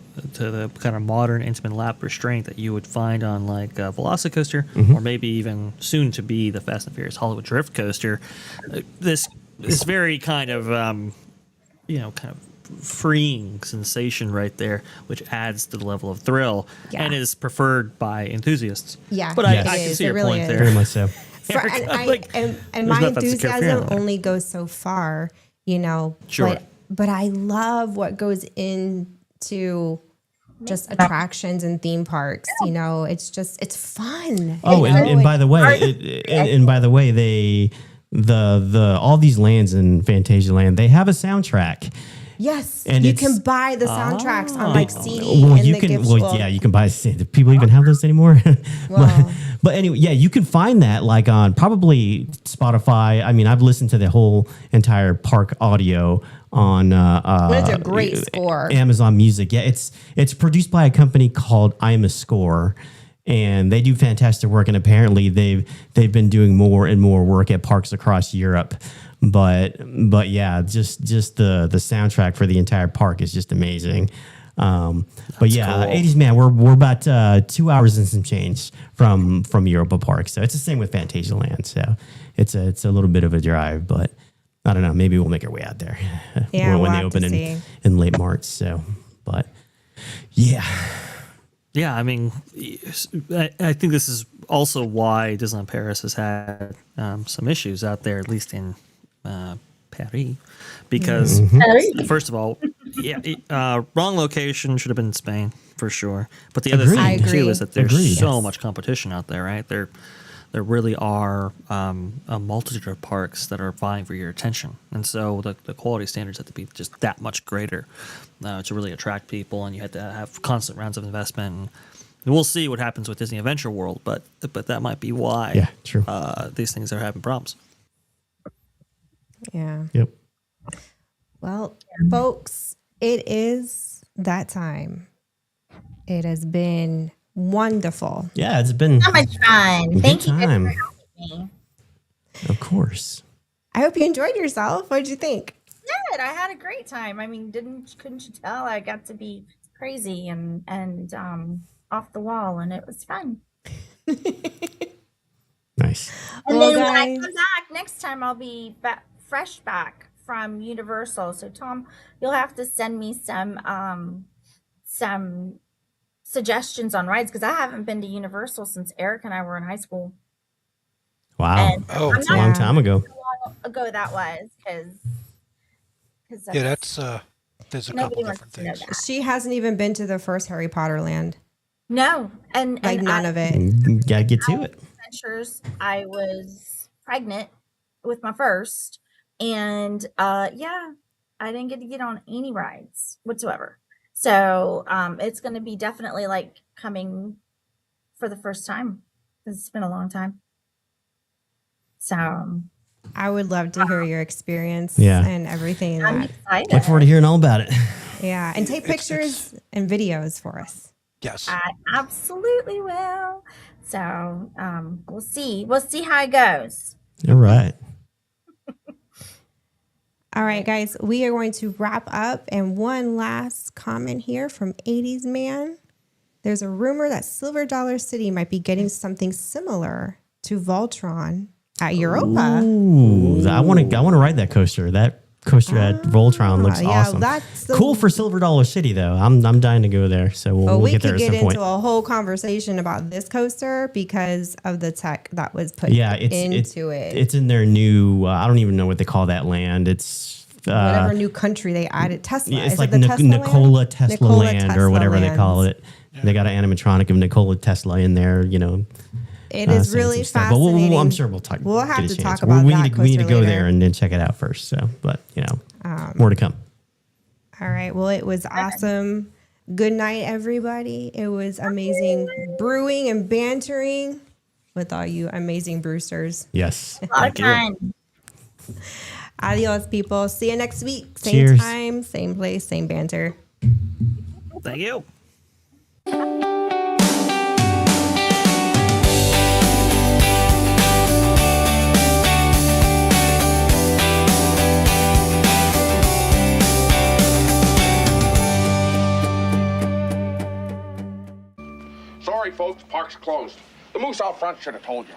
kind of modern intimate lap restraint that you would find on like a Velocicoaster, or maybe even soon to be the Fast and Furious Hollywood Drift coaster. This very kind of kind of freeing sensation right there, which adds to the level of thrill Yeah. and is preferred by enthusiasts. Yeah, but it I can is. see It your really point is. there. Very much so. And there's my nothing to care for enthusiasm there. only goes so far, you know. Sure. But I love what goes into just attractions and theme parks. You know, it's fun. Oh, you know? and by the way, and by the way, the all these lands in Fantasyland, they have a soundtrack. Yes, And you it's- can buy the soundtracks on like CD. Well, in you the can. gift Well, shop. yeah, you can buy. Do people even have those anymore? Well. but anyway, yeah, you can find that like on probably Spotify. I mean, I've listened to the whole entire park audio on. It's a great score. Amazon Music. Yeah, it's produced by a company called I'm a Score. And they do fantastic work, and apparently they've been doing more and more work at parks across Europe. But yeah, just the soundtrack for the entire park is just amazing. But yeah, cool. 80s man, we're about 2 hours and some change from Europa Park, so it's the same with Fantasyland. So it's a little bit of a drive, but I don't know. Maybe we'll make our way out there Yeah, when we'll they have to open see. in late March. So, but yeah. Yeah, I mean, I think this is also why Disneyland Paris has had some issues out there, at least in Paris, because first of all, wrong location, should have been in Spain for sure. But the other Agreed. thing I agree. too is that there's Agreed. so Yes. much competition out there, right? There really are a multitude of parks that are vying for your attention, and so the quality standards have to be just that much greater to really attract people, and you have to have constant rounds of investment. And we'll see what happens with Disney Adventure World, but that might be why Yeah, true. These things are having problems. Yeah. Yep. Well, folks, it is that time. It has been wonderful. Yeah, it's been So much fun. Good Thank you guys time. for having me. Of course. I hope you enjoyed yourself. What did you think? Good. I had a great time. I mean, couldn't you tell? I got to be crazy and off the wall, and it was fun. Nice. And Well, then when I guys- come back next time, I'll be fresh back from Universal. So Tom, you'll have to send me some suggestions on rides because I haven't been to Universal since Eric and I were in high school. Wow. And Oh, I'm It's a not long sure time ago. how long ago that was because Yeah, that's there's a nobody couple wants different to know things. that. She hasn't even been to the first Harry Potter land. No, and Like none of it. You gotta get to it. adventures. I was pregnant with my first, and yeah, I didn't get to get on any rides whatsoever. So it's going to be definitely like coming for the first time because it's been a long time. So I would love to hear your experience Yeah. and everything. I'm That. excited. Look forward to hearing all about it. Yeah. And take pictures and videos for us. Yes. I absolutely will. So we'll see. We'll see how it goes. All right. All right, guys, we are going to wrap up. And one last comment here from 80s Man. There's a rumor that Silver Dollar City might be getting something similar to Voltron at Europa. Ooh, I want to ride that coaster. That coaster at Voltron looks yeah, awesome. that's the- Cool for Silver Dollar City though. I'm dying to go there. So we'll, But we'll we get there could at get some point. into a whole conversation about this coaster because of the tech that was put Yeah, it's into it. It's in their new. I don't even know what they call that land. It's Whatever new country they added, Tesla. Yeah, it's Is like it the Tesla Nikola land? Tesla Nikola Land or Tesla whatever they call lands. it. They got an animatronic of Nikola Tesla in there. You know. It is saying really some stuff. But fascinating. I'm sure we'll talk. We'll get have a to chance. talk about we that need to, we need to coaster go later. there and then check it out first. So, but more to come. All right. Well, it was awesome. Good night, everybody. It was amazing brewing and bantering with all you amazing brewsters. Yes. A lot of fun. Adios, people. See you next week. Same Cheers. time, same place, same banter. Thank you. Sorry, folks, park's closed. The moose out front should have told you.